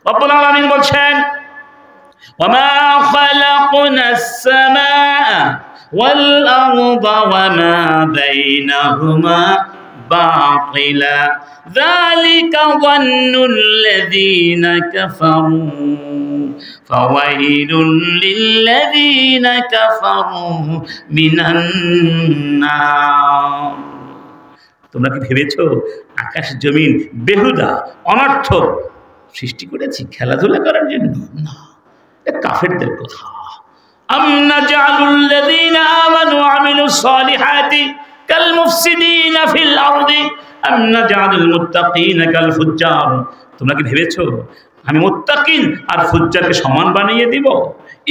রব্বুল আলামিন বলছেন, ওয়ামা খালাকনাস সামাআ ওয়াল আরদা ওয়ামা বাইনাহুমা باطلا ذلك ظن الذين كفروا فويل للذين كفروا من النار। তোমরা কি ভেবেছো আকাশ জমিন বেহুদা অনর্থক সৃষ্টি করেছি খেলাধুলা করার জন্য? না, এটা কাফেরদের কথা। আম নাজআলুল লাযীনা আমানু ওয়া আমিলুস সালিহাতি কাল মুফসিদিনা ফিল আরদি আম নাজআলুল মুত্তাকিনা কাল ফুজ্জার। তোমরা কি ভেবেছো আমি মুত্তাকিন আর ফুজ্জারকে সমান বানিয়ে দিব,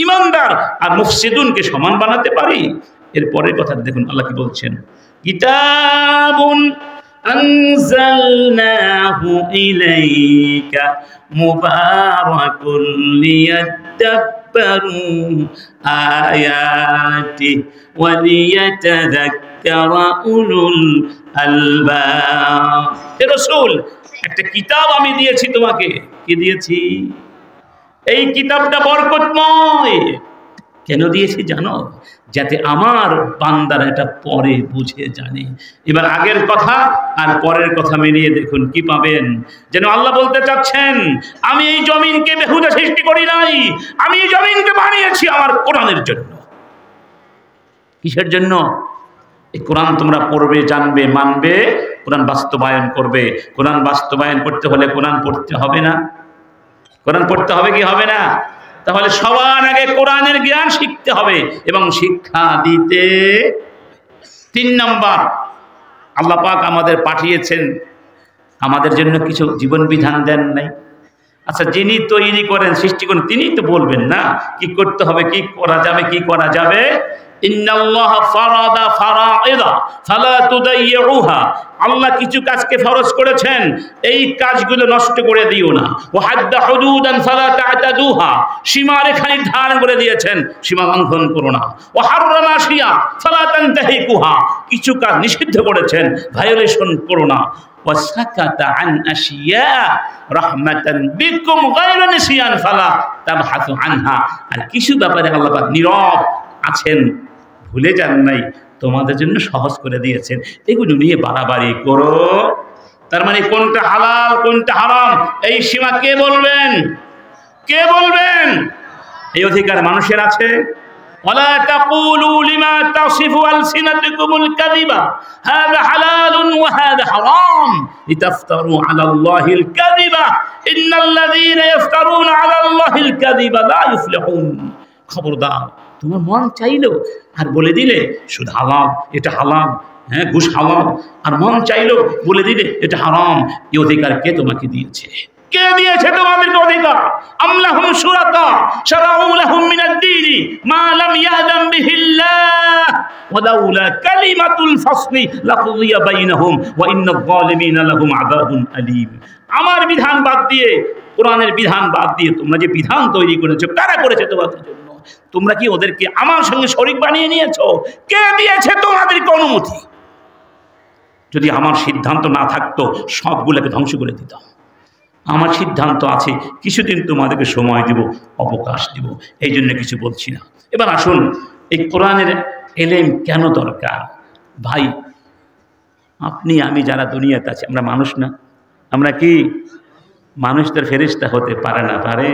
ঈমানদার আর মুফসিদুনকে সমান বানাতে পারি? এর পরের কথা দেখুন আল্লাহ কি বলছেন, কিতাবুন আনজালনাহু ইলাইকা মুবারাকুন লিয়াদাব্বারু আয়াতি ওয়া লিয়াতাযাক্কারা উলুল আলবাব। হে রাসূল, একটা কিতাব আমি দিয়েছি তোমাকে। কি দিয়েছি? এই কিতাবটা বরকতময়। কেন দিয়েছি জানো? যাতে আমার বান্দারা এটা পরে বুঝে জানে। এবার আগের কথা আর পরের কথা মিলিয়ে দেখুন কি পাবেন। যেন আল্লাহ বলতে চাচ্ছেন, আমি এই জমিনকে বেহুদা সৃষ্টি করি নাই, আমি এই জমিনকে বানিয়েছি আমার কোরআনের জন্য। কিসের জন্য? এই কোরআন তোমরা পড়বে, জানবে, মানবে, কোরআন বাস্তবায়ন করবে। কোরআন বাস্তবায়ন করতে হলে কোরআন পড়তে হবে না? কোরআন পড়তে হবে কি হবে না? তাহলে সবার আগে কোরআনের জ্ঞান শিখতে হবে এবং শিক্ষা দিতে। 3 নম্বর, আল্লাহ পাক আমাদের পাঠিয়েছেন, আমাদের জন্য কিছু জীবন বিধান দেন নাই। আচ্ছা, যিনি তৈরি করেন, সৃষ্টি করেন, তিনিই তো বলবেন না কি করতে হবে, কি করা যাবে, কি করা যাবে। ইন্নাল্লাহা ফারাদা ফারাইদা ফালা তুদাইয়ুহা। আল্লাহ কিছু কাজকে ফরজ করেছেন, এই কাজগুলো নষ্ট করে দিও না। ওয়া হাদ্দা হুদুদান ফালা তা'তাদুহা। সীমারেখা নির্ধারণ করে দিয়েছেন, সীমা লঙ্ঘন করো না। ওয়া হাররামা আশিয়া ফালা তানতাহিকুহা। কিছু কাজ নিষিদ্ধ করেছেন, ভায়োলেশন করো না। ওয়া সাকাতা আন আশিয়া রাহমাতান বিকুম গায়রা নিসিয়ান ফালা তাবহাসু আনহা। আর কিছু ব্যাপারে আল্লাহ পাক নীরব আছেন, ভুলে যান নাই, তোমাদের জন্য সহজ করে দিয়েছেন, এগুলো নিয়ে বাড়াবাড়ি করো। তার মানে কোনটা হালাল কোনটা হারাম এই সীমা কে বলবেন? কে বলবেন? এই অধিকার মানুষের আছে। ওয়ালা তাকুলু লিমা তাসিফু আলসিনাতুকুমুল কাযিবা হাযা হালালুন ওয়া হাযা হারাম লিতাফতারু আলাল্লাহিল কাযিবা ইন্নাল্লাযীনা ইফতারুনা আলাল্লাহিল কাযিবা লা ইফলিহুন। খবরদার, তোমার মন চাইলো আর বলে দিলে সুদ হালাল, এটা হালাল, হ্যাঁ ঘুষ হালাল, আর মন চাইলো বলে দিলে এটা হারাম। এই অধিকার কে তোমাকে দিয়েছে? কে দিয়েছে তোমাদেরকে অধিকার? আম লাহুম শুরাকা শারাউ লাহুম মিনাদ দীনি মা লাম ইয়াযাম বিহিল্লাহ ওয়া লাউলা কালিমাতুল ফাসলি লাকুদিয়া বাইনাহুম ওয়া ইন্নাল যালিমিনা লাহুম আযাবুন আলীম। আমার বিধান বাদ দিয়ে, কোরআনের বিধান বাদ দিয়ে তোমরা যে বিধান তৈরি করেছো, কারা করেছে তোমাদের জন্য? তোমরা কি ওদেরকে আমার সঙ্গে শরীক বানিয়ে নিয়েছো? কে দিয়েছে তোমাদেরকে অনুমতি? যদি আমার সিদ্ধান্ত না থাকতো সবগুলোকে ধ্বংস করে দিতাম। আমার সিদ্ধান্ত আছে, কিছুদিন তোমাদেরকে সময় দিব, অবকাশ দিব, এই জন্য কিছু বলছি না। এবার আসুন, এই কোরআনের এলেম কেন দরকার? ভাই, আপনি আমি যারা দুনিয়াতে আছি, আমরা মানুষ না? আমরা কি মানুষদের ফেরেশতা হতে পারে না? পারে।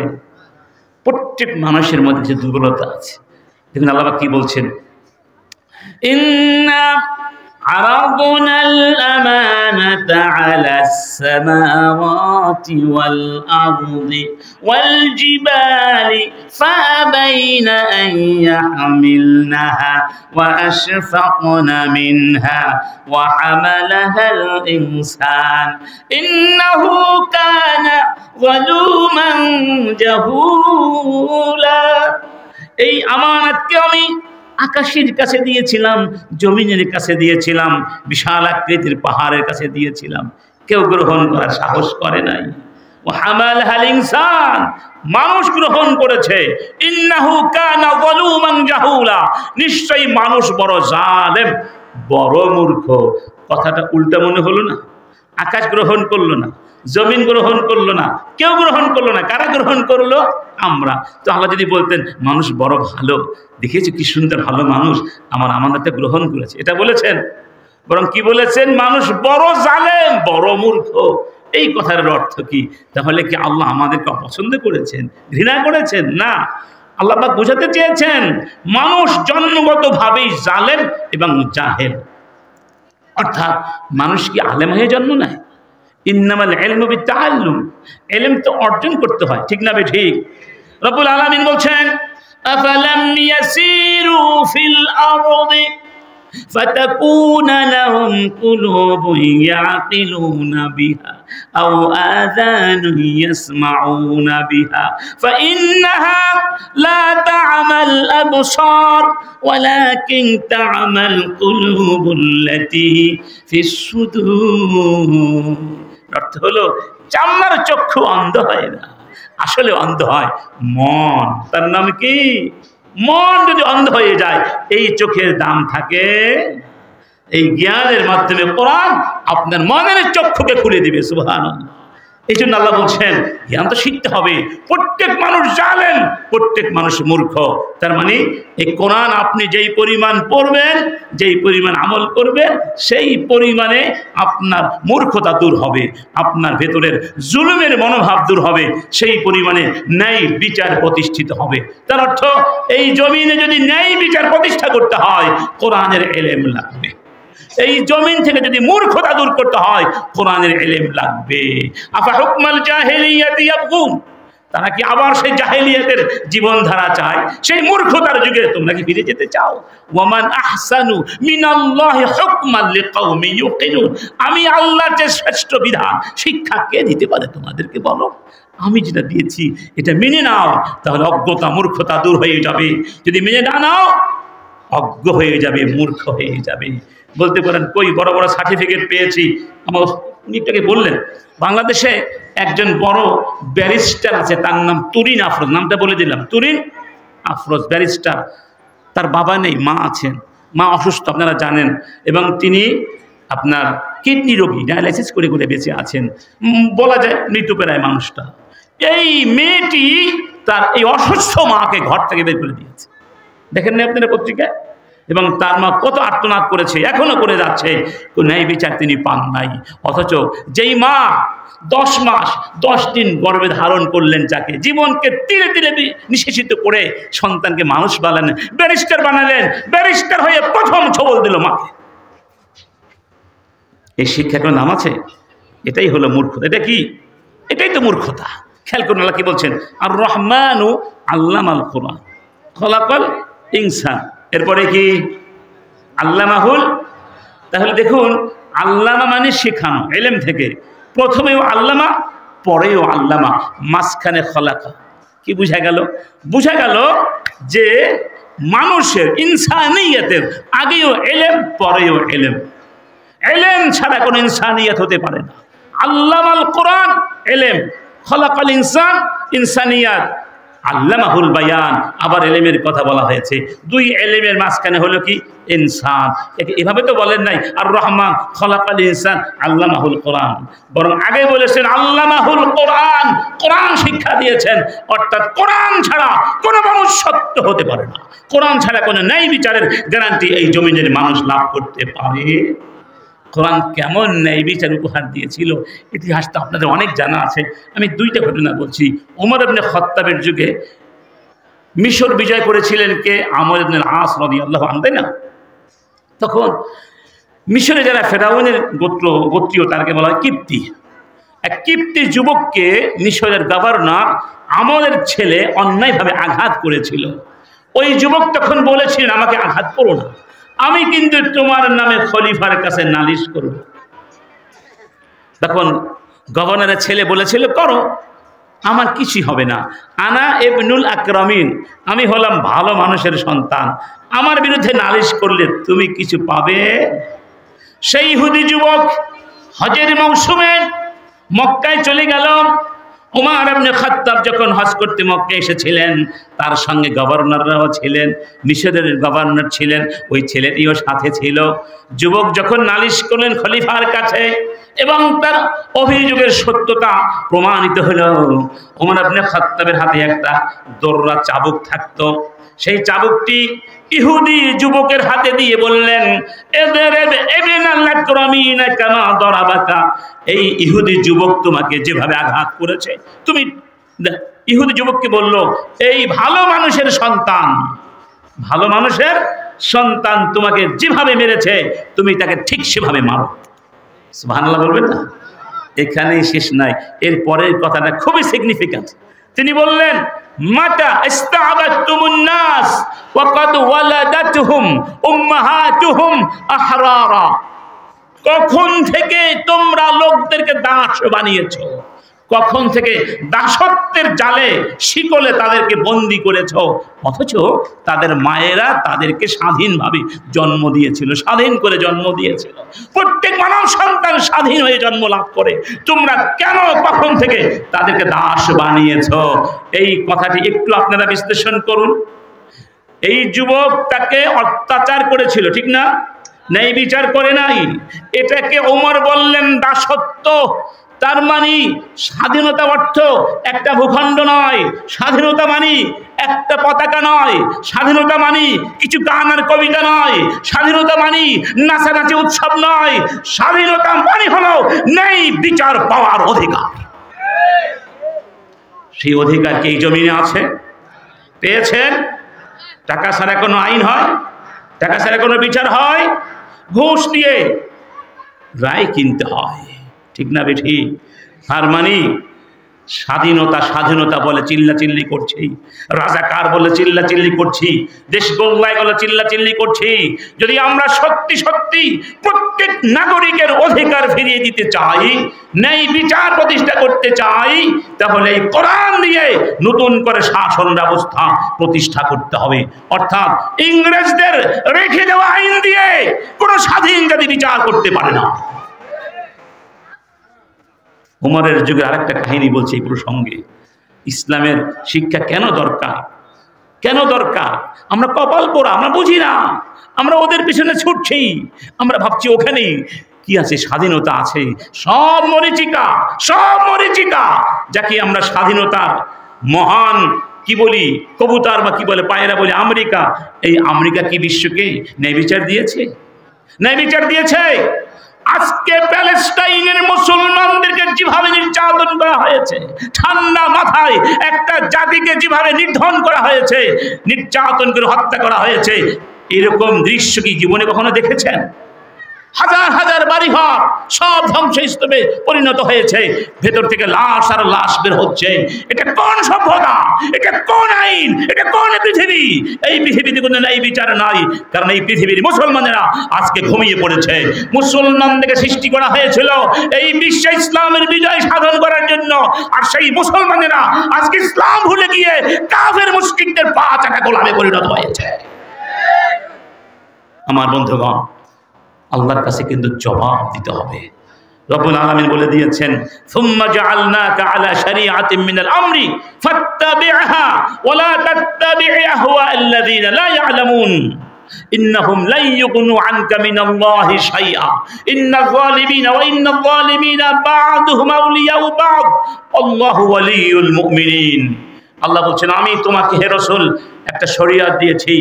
প্রত্যেক মানুষের মধ্যে যে দুর্বলতা আছে, দেখুন আল্লাহ কি বলছেন, ইন্না عرضنا الأمانة على السماوات والأرض والجبال فأبين أن يحملنها وأشفقن منها وحملها الإنسان إنه كان ظلوما جهولا। এই আমানতকে আমি আকাশের কাছে দিয়েছিলাম, জমিনের কাছে দিয়েছিলাম, বিশাল আকৃতির পাহাড়ের কাছে দিয়েছিলাম, কেউ গ্রহণ করার সাহস করে নাই। ও হামালহাল ইনসান, মানুষ গ্রহণ করেছে। ইন্নাহু কানা যালুমান জাহুলা, নিশ্চয়ই মানুষ বড় জালেম, বড় মূর্খ। কথাটা উল্টা মনে হলো না? আকাশ গ্রহণ করলো না, জমিন গ্রহণ করলো না, কেউ গ্রহণ করলো না। কারা গ্রহণ করলো? আমরা। তো আল্লাহ যদি বলতেন মানুষ বড় ভালো, দেখেছি কি সুন্দর ভালো মানুষ, আমার আমানতটা গ্রহণ করেছে, এটা বলেছেন? বরং কি বলেছেন? মানুষ বড় জালেম, বড় মূর্খ। এই কথার অর্থ কি? তাহলে কি আল্লাহ আমাদেরকে অপছন্দ করেছেন, ঘৃণা করেছেন? না, আল্লাহ পাক বোঝাতে চেয়েছেন মানুষ জন্মগতভাবেই জালেম এবং জাহেল। অর্থাৎ মানুষ কি আলেম হয়ে জন্ম নেয়? ইন্নামাল ইলমু বিত্তাআল্লুম, ইলম তো অর্জন করতে হয়, ঠিক না? ঠিক। রব্বুল আলামিন বলছেন, আফালাম ইয়াসিরু ফিল আরদি فتكون لهم قلوب يعقلون بها أو آذان يسمعون بها فإنها لا تعمى الأبصار ولكن تعمى القلوب التي في الصدور। অর্থ হলো চামড়ার চক্ষু অন্ধ হয় না, আসলে অন্ধ হয় মন। তার নাম কি? মন যদি অন্ধ হয়ে যায়, এই চোখের দাম থাকে? এই জ্ঞানের মাধ্যমে কোরআন আপনার মনের চক্ষুকে খুলে দিবে। সুবহানাল্লাহ। এই জন্য আল্লাহ বলছেন জ্ঞান তো শিখতে হবে। প্রত্যেক মানুষ জানেন, প্রত্যেক মানুষ মূর্খ। তার মানে এই কোরআন আপনি যেই পরিমাণ পড়বেন, যেই পরিমাণ আমল করবেন, সেই পরিমাণে আপনার মূর্খতা দূর হবে, আপনার ভেতরের জুলুমের মনোভাব দূর হবে, সেই পরিমাণে ন্যায় বিচার প্রতিষ্ঠিত হবে। তার অর্থ এই জমিনে যদি ন্যায় বিচার প্রতিষ্ঠা করতে হয়, কোরআনের ইলম লাগবে। এই জমিন থেকে যদি মূর্খতা দূর করতে হয়, কোরআনের ইলম লাগবে। আফা হুকমাল জাহিলিয়াতি ইয়াবগুন, তারা কি আবার সেই জাহেলিয়াতের জীবনধারা চায়? সেই মূর্খতার যুগে তোমরা কি ফিরে যেতে চাও? ওয়ামান আহসানু মিনাল্লাহি হুকমান লিকাউমি ইউকিনুন, আমি আল্লাহর যে শ্রেষ্ঠ বিধান শিক্ষা কে দিতে পারে তোমাদেরকে? বলো, আমি যেটা দিয়েছি এটা মেনে নাও, তাহলে অজ্ঞতা মূর্খতা দূর হয়ে যাবে। যদি মেনে না নাও, অজ্ঞ হয়ে যাবে, মূর্খ হয়ে যাবে। বলতে পারেন কই বড় বড় সার্টিফিকেট পেয়েছি। আমার উনিটাকে বললেন বাংলাদেশে একজন বড় ব্যারিস্টার আছে, তার নাম তুরিন আফরোজ। নামটা বলে দিলাম, তুরিন আফরোজ ব্যারিস্টার। তার বাবা নেই, মা আছেন, মা অসুস্থ আপনারা জানেন, এবং তিনি আপনার কিডনি রোগী, ডায়ালাইসিস করে করে বেঁচে আছেন, বলা যায় মৃত্যুপ্রায় মানুষটা। এই মেয়েটি তার এই অসুস্থ মাকে ঘর থেকে বের করে দিয়েছে, দেখেন না আপনারা পত্রিকায়? এবং তার মা কত আর্তনাদ করেছে, এখনো করে যাচ্ছে, ন্যায় বিচার তিনি পান নাই। অথচ যেই মা 10 মাস 10 দিন গর্ভে ধারণ করলেন, যাকে জীবনকে তিলে তিলে নিঃশেষিত করে সন্তানকে মানুষ বানালেন, ব্যারিস্টার বানালেন, ব্যারিস্টার হয়ে প্রথম ছবল দিল মাকে। এই শিক্ষার কোনো নাম আছে? এটাই হলো মূর্খতা। এটা কি? এটাই তো মূর্খতা। খেয়াল করুন আল্লাহ কি বলছেন, আর রহমানু আল্লামাল কোরআন খলাকাল ইনসান। এরপরে কি? আল্লামাহুল। তাহলে দেখুন, আল্লামা মানে শেখানো, ইলম থেকে। প্রথমেও আল্লামা, পরেও আল্লামা, মাঝখানে খলাকা। কি বুঝা গেল? বুঝা গেল যে মানুষের ইনসানিয়তের আগেও ইলম, পরেও ইলম। ইলম ছাড়া কোনো ইনসানিয়ত হতে পারে না। আল্লামাল কোরআন ইলম, খলাকাল ইনসান ইনসানিয়াত। আল্লামাহুল বায়ান, আবার এলেমের কথা বলা হয়েছে। দুই এলেমের মাঝখানে হলো কি ইনসান। এভাবে তো বলেন নাই আর রহমান খলাকাল ইনসান আল্লামাহুল কোরআন, বরং আগে বলেছেন আল্লামাহুল কোরআন, কোরআন শিক্ষা দিয়েছেন। অর্থাৎ কোরআন ছাড়া কোনো মানুষ সত্য হতে পারে না, কোরআন ছাড়া কোনো ন্যায় বিচারের গ্যারান্টি এই জমিনের মানুষ লাভ করতে পারে। কোরআন কেমন ন্যায় বিচার উপহার দিয়েছিল ইতিহাস তো আপনাদের অনেক জানা আছে। আমি দুইটা ঘটনা বলছি। ওমর ইবনে খাত্তাবের যুগে মিশর বিজয় করেছিলেন কে? আমর ইবনে আস রাদিয়াল্লাহু আনহু, তাই না? তখন মিশরে যারা ফেরাউনের গোত্রীয় তাকে বলা হয় কিপ্তি। এক কিপ্তি যুবককে মিশরের গভর্নর আমরের ছেলে অন্যায়ভাবে আঘাত করেছিল। ওই যুবক তখন বলেছিলেন আমাকে আঘাত করো না, আমি কিন্তু তোমার নামে খলিফার কাছে নালিশ করব। তখন গভর্নরের ছেলে বলেছিল করো, আমার কিছুই হবে না, আনা ইবনুল আকরামিন, আমি হলাম ভালো মানুষের সন্তান, আমার বিরুদ্ধে নালিশ করলে তুমি কিছু পাবে? সেই ইহুদি যুবক হজের মৌসুমে মক্কায় চলে গেল। ওমর ইবনে খাত্তাব যখন হজ করতে মক্কা এসেছিলেন, তার সঙ্গে গভর্নররাও ছিলেন, মিশরের গভর্নর ছিলেন, ওই ছেলেটিও সাথে ছিল। যুবক যখন নালিশ করলেন খলিফার কাছে এবং তার অভিযোগের সত্যতা প্রমাণিত হলো, ওমর ইবনে খাত্তাবের হাতে একটা দোররা চাবুক থাকতো। সেই চাবুকটি ইহুদি যুবকের হাতে দিয়ে বললেন, এই ইহুদি যুবক তোমাকে যেভাবে আঘাত করেছে তুমি। ইহুদি যুবককে বলল, এই ভালো মানুষের সন্তান, ভালো মানুষের সন্তান তোমাকে যেভাবে মেরেছে তুমি তাকে ঠিক সেভাবে মারো। সুবহানাল্লাহ বলবেন না? এখানেই শেষ নাই, এর পরের কথাটা খুবই সিগনিফিক্যান্ট। তিনি বললেন, মাতা ইস্তাআবাতুমুন নাস ওয়া ক্বাদ ওয়ালাদাতুহুম উম্মাহাতুহুম আহরারা, কখন থেকে তোমরা লোকদেরকে দাস বানিয়েছো, কখন থেকে দাসত্বের জালে শিকলে তাদেরকে বন্দি করেছো, অথচ তাদের মায়েরা তাদেরকে স্বাধীনভাবে জন্ম দিয়েছিল, স্বাধীন করে জন্ম দিয়েছিল। প্রত্যেক মানব সন্তান স্বাধীন হয়ে জন্ম লাভ করে, তোমরা কেন কখন থেকে তাদেরকে দাস বানিয়েছো? এই কথাটি একটু আপনারা বিশ্লেষণ করুন। এই যুবক তাকে অত্যাচার করেছিল, ঠিক না? ন্যায় বিচার করে নাই, এটাকে ওমর বললেন দাসত্ব। তার মানে স্বাধীনতা অর্থ একটা ভূখণ্ড নয়, স্বাধীনতা মানে একটা পতাকা নয়, স্বাধীনতা মানে কিছু গান আর কবিতা নয়, স্বাধীনতা মানে নাচানাচি উৎসব নয়, স্বাধীনতা মানে হলো ন্যায় বিচার পাওয়ার অধিকার। সেই অধিকার কি এই জমিনে আছে? পেয়েছেন? টাকা ছাড়া কোনো আইন হয়? টাকা ছাড়া কোনো বিচার হয়? ঘুষ দিয়ে রায় কিনতে হয়, ঠিক না বেঠি? তার মানে স্বাধীনতা স্বাধীনতা বলে চিল্লাচিল্লি করছি, রাজাকার বলে চিল্লাচিল্লি করছি, দেশ গোল্লায় বলে চিল্লাচিল্লি করছি। যদি আমরা সত্যি সত্যি প্রত্যেক নাগরিকের অধিকার ফিরিয়ে দিতে চাই, ন্যায় বিচার প্রতিষ্ঠা করতে চাই, তাহলে এই কোরআন দিয়ে নতুন করে শাসন ব্যবস্থা প্রতিষ্ঠা করতে হবে। অর্থাৎ ইংরেজদের রেখে দেওয়া আইন দিয়ে কোনো স্বাধীন জাতি বিচার করতে পারে না। ওমরের যুগে আরেকটা কাহিনী বলছে এই প্রসঙ্গে। ইসলামের শিক্ষা কেন দরকার, কেন দরকার? আমরা কপাল পোড়া, আমরা বুঝি না, আমরা ওদের পিছনে ছুটছি, আমরা ভাবছি ওখানেই কি আছে, স্বাধীনতা আছে। সব মরীচিকা, সব মরীচিকা। যাকে আমরা স্বাধীনতার মহান কি বলি, কবুতর বা কি বলে পায়রা বলি, আমেরিকা। এই আমেরিকা কি বিশ্বকে ন্যায় বিচার দিয়েছে? ন্যায় বিচার দিয়েছে? আজকে প্যালেস্টাইনের মুসলমানদেরকে যেভাবে নির্যাতন করা হয়েছে, ঠান্ডা মাথায় একটা জাতিকে যেভাবে নির্ধন করা হয়েছে, নির্যাতন করে হত্যা করা হয়েছে, এরকম দৃশ্য কি জীবনে কখনো দেখেছেন? হাজার হাজার বাড়িঘর সব ধ্বংসস্তূপে পরিণত হয়েছে, ভেতর থেকে লাশ আর লাশ বের হচ্ছে। এটা কোন সভ্যতা? এটা কোন আইন? এটা কোন পৃথিবী? এই পৃথিবীতে কোনো ন্যায় বিচার নাই, কারণ এই পৃথিবীর মুসলমানেরা আজকে ঘুমিয়ে পড়েছে। মুসলমানদেরকে সৃষ্টি করা হয়েছিল এই বিশ্বে ইসলামের বিজয় সাধন করার জন্য, আর সেই মুসলমানেরা আজকে ইসলাম ভুলে গিয়ে কাফের মুশরিকদের পা চাটা গোলামে পরিণত হয়েছে। আমার বন্ধুগণ, আল্লাহর কাছে কিন্তু জবাব দিতে হবে। রব্বুল আলামিন বলে দিয়েছেন, সুম্মা জাআলনাকা আলা শারিআতিন মিনাল আমরি ফাত্তাবি'হা ওয়া লা তাত্তাবি' আহওয়া'আল্লাযীনা লা ইয়া'লামুন ইন্নাহুম লা ইউগনু আনকা মিনাল্লাহি শাইআ ইন্নাল যালিমিনা ওয়া ইন্নাল যালিমিনা বা'দুহুম আউলিয়াউ বা'দ আল্লাহু ওয়ালিয়ুল মুমিনিন। আল্লাহ বলছেন, আমি তোমাকে হে রাসূল একটা শরীয়ত দিয়েছি,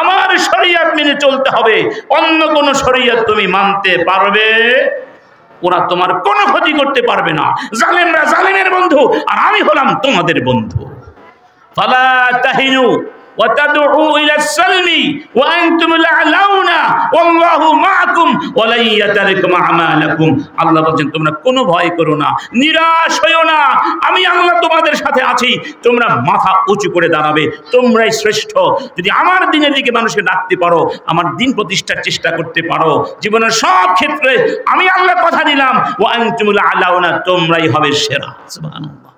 আমার শরীয়ত মেনে চলতে হবে, অন্য কোন শরীয়ত তুমি মানতে পারবে, ওরা তোমার কোনো ক্ষতি করতে পারবে না। জালেমরা জালেমের বন্ধু, আর আমি হলাম তোমাদের বন্ধু। ফালা তাহিনু ওয়া তাদউ ইলা সালমি ওয়া আনতুম লা'লাউনা ওয়াল্লাহু মা'আকুম ওয়া লা ইয়াতারিকুম আমালাকুম। আল্লাহ বলেন, তোমরা কোনো ভয় করো না, নিরাশ হয়ো না, আমি আল্লাহ তোমাদের সাথে আছি। তোমরা মাথা উঁচু করে দাঁড়াবে, তোমরাই শ্রেষ্ঠ। যদি আমার দ্বীনের দিকে মানুষকে ডাকতে পারো, আমার দ্বীন প্রতিষ্ঠার চেষ্টা করতে পারো, জীবনের সব ক্ষেত্রে আমি আল্লাহ কথা দিলাম, ওয়া আনতুম লা'লাউনা, তোমরাই হবে সেরা। সুবহানাল্লাহ।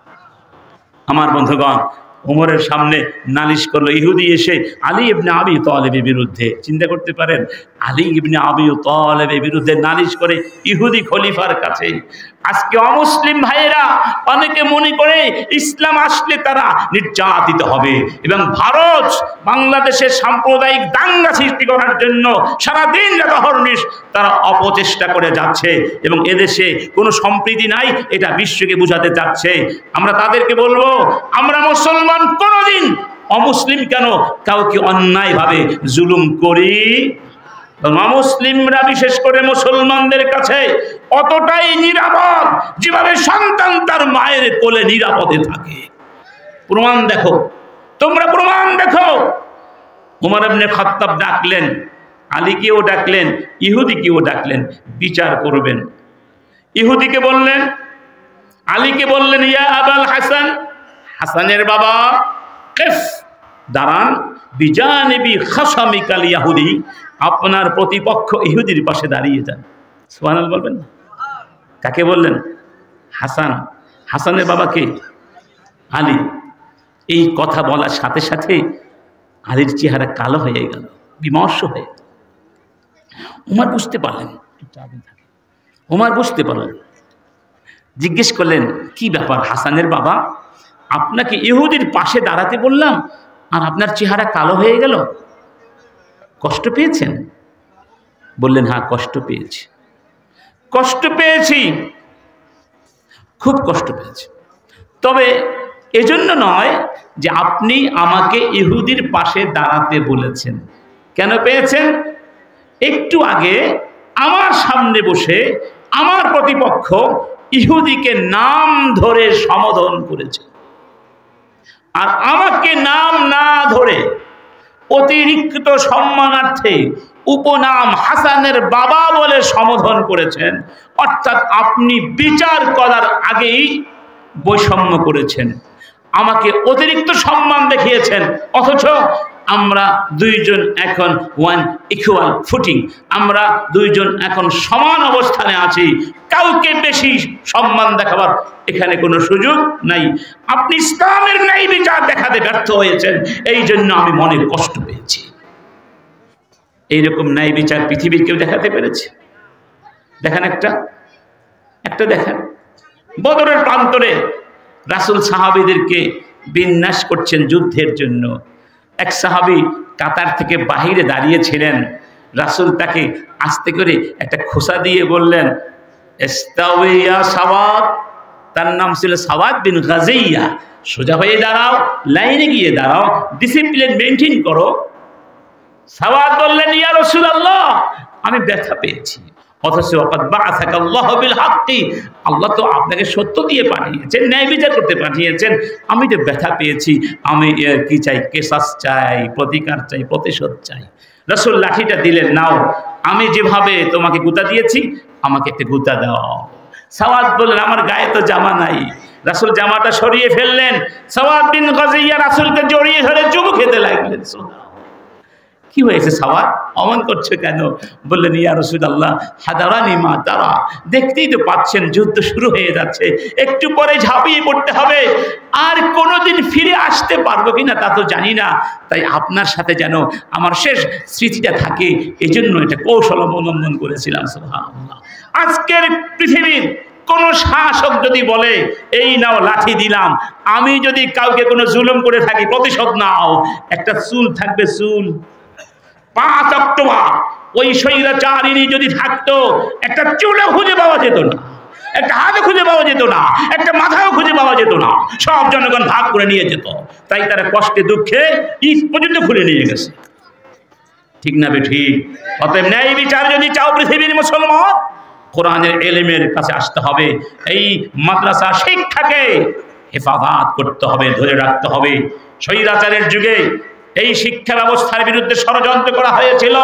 আমার বন্ধুগণ, উমরের সামনে নালিশ করলো ইহুদি এসে আলী ইবনে আবি তালেবের বিরুদ্ধে। চিন্তা করতে পারেন, আলী ইবনে আবি তালেবের বিরুদ্ধে নালিশ করে ইহুদি খলিফার কাছে। আজকে অমুসলিম ভাইয়েরা অনেকে মনে করে ইসলাম আসলে তারা নির্যাতিত হবে, এবং ভারত বাংলাদেশের সাম্প্রদায়িক দাঙ্গা সৃষ্টি করার জন্য সারাদিন রাতহরনিশ তারা অপচেষ্টা করে যাচ্ছে, এবং এদেশে কোনো সম্প্রীতি নাই এটা বিশ্বকে বোঝাতে চাচ্ছে। আমরা তাদেরকে বলবো, আমরা মুসলমান কোনোদিন অমুসলিম কেন কাউকে অন্যায়ভাবে জুলুম করি? মুসলিমরা বিশেষ করে মুসলমানদের কাছে অতটাই নিরাপদ যেভাবে সন্তান তার মায়ের কোলে নিরাপদে থাকে। প্রমাণ দেখো, তোমরা প্রমাণ দেখো। উমর ইবনে খাত্তাব ডাকলেন, আলীকেও ডাকলেন, ইহুদিকেও ডাকলেন, বিচার করবেন। ইহুদিকে বললেন, আলীকে বললেন, ইয়া আবাল হাসান, হাসানের বাবা, কিফ, দাঁড়ান, বিজানিবি খাসামিকাল ইয়াহুদি, আপনার প্রতিপক্ষ ইহুদির পাশে দাঁড়িয়ে যান। সুবহানাল্লাহ বলবেন না? কাকে বললেন? হাসান। হাসানের বাবাকে আলী। এই কথা বলার সাথে সাথে আলীর চেহারা কালো হয়ে গেল, বিমর্ষ হয়ে। উমর বুঝতে পারলেন, উমর বুঝতে পারলেন, জিজ্ঞেস করলেন, কি ব্যাপার হাসানের বাবা, আপনাকে ইহুদির পাশে দাঁড়াতে বললাম আর আপনার চেহারা কালো হয়ে গেল, কষ্ট পেয়েছেন? বললেন, হ্যাঁ কষ্ট পেয়েছি, কষ্ট পেয়েছি, খুব কষ্ট পেয়েছি। তবে এজন্য নয় যে আপনি আমাকে ইহুদির পাশে দাঁড়াতে বলেছেন। কেন পেয়েছেন? একটু আগে আমার সামনে বসে আমার প্রতিপক্ষ ইহুদিকে নাম ধরে সম্বোধন করেছে, আর আমাকে নাম না ধরে অতিরিক্ত সম্মানার্থে উপনাম হাসানের বাবা বলে সম্বোধন করেছেন। অর্থাৎ আপনি বিচার করার আগেই বৈষম্য করেছেন, আমাকে অতিরিক্ত সম্মান দেখিয়েছেন। অথচ আমরা দুইজন এখন ওয়ান ইকুয়াল ফুটিং, আমরা দুইজন এখন সমান অবস্থানে আছি, কাউকে বেশি সম্মান দেখাবার এখানে কোনো সুযোগ নাই। আপনি ইসলামের ন্যায় বিচার দেখাতে ব্যর্থ হয়েছেন, এই জন্য আমি মনে কষ্ট পেয়েছি। এইরকম ন্যায় বিচার পৃথিবীর কেউ দেখাতে পেরেছে? দেখেন একটা দেখেন, বদরের প্রান্তরে রাসূল সাহাবীদেরকে বিন্যাস করছেন যুদ্ধের জন্য। এক সাহাবী কাতার থেকে বাহিরে দাঁড়িয়েছিলেন, রাসূল তাকে আস্তে করে একটা খোসা দিয়ে বললেন, ইস্তাউইয়া সাওয়াদ, তার নাম ছিল সাওয়াদ বিন গাজিয়া, সোজা হয়ে দাঁড়াও, লাইনে গিয়ে দাঁড়াও, ডিসিপ্লিন মেনটেন করো। সাওয়াদ বললেন, ইয়া রাসূলুল্লাহ, আমি ব্যথা পেয়েছি। অথচ আল্লাহ তো আপনাকে সত্য দিয়ে পাঠিয়েছেন, ন্যায় বিচার করতে পাঠিয়েছেন, আমি তো ব্যথা পেয়েছি, আমি কি চাই? কেসাস চাই, প্রতিকার চাই, প্রতিশোধ চাই। রাসূল লাঠিটা দিলেন, নাও, আমি যেভাবে তোমাকে গুতা দিয়েছি আমাকে একটা গুতা দাও। সাওয়াদ বললেন, আমার গায়ে তো জামা নাই। রাসূল জামাটা সরিয়ে ফেললেন, সাওয়াদ বিন গাজিয়া রাসূলকে জড়িয়ে ধরে চুমু খেতে লাগলেন। কি হয়েছে সাওয়ার, অমন করছো কেন? বললেন ইয়া রাসূলুল্লাহ হাদারানি মা তারা, দেখতেই তো পাচ্ছেন যুদ্ধ শুরু হয়ে যাচ্ছে, একটু পরে ঝাঁপিয়ে পড়তে হবে, আর কোনোদিন ফিরে আসতে পারবো কিনা তা তো জানি না, তাই আপনার সাথে যেন আমার শেষ স্মৃতিটা থাকে, এজন্য এটা কৌশল অবলম্বন করেছিলাম। সুবহানাল্লাহ। আজকের পৃথিবীর কোন শাসক যদি বলে এই নাও লাঠি দিলাম, আমি যদি কাউকে কোনো জুলুম করে থাকি প্রতিশোধ নাও, একটা চুল থাকবে, চুল 5 অক্টোবর ওই স্বৈরাচারিণী যদি থাকতো একটা চুলও খুঁজে পাওয়া যেত না, একটা হাতও খুঁজে পাওয়া যেত না, একটা মাথাও খুঁজে পাওয়া যেত না, সব জনগণ ভাগ করে নিয়ে যেত। তাই তারা কষ্টে দুঃখে ঈদ পর্যন্ত খুলে নিয়ে গেছে। ঠিক না বেঠিক? অতএব ন্যায় বিচার যদি চাও পৃথিবীর মুসলমান, কোরআনের এলেমের কাছে আসতে হবে, এই মাদ্রাসা শিক্ষাকে হেফাজত করতে হবে, ধরে রাখতে হবে। স্বৈরাচারের যুগে এই শিক্ষা ব্যবস্থার বিরুদ্ধে ষড়যন্ত্র করা হয়েছিল,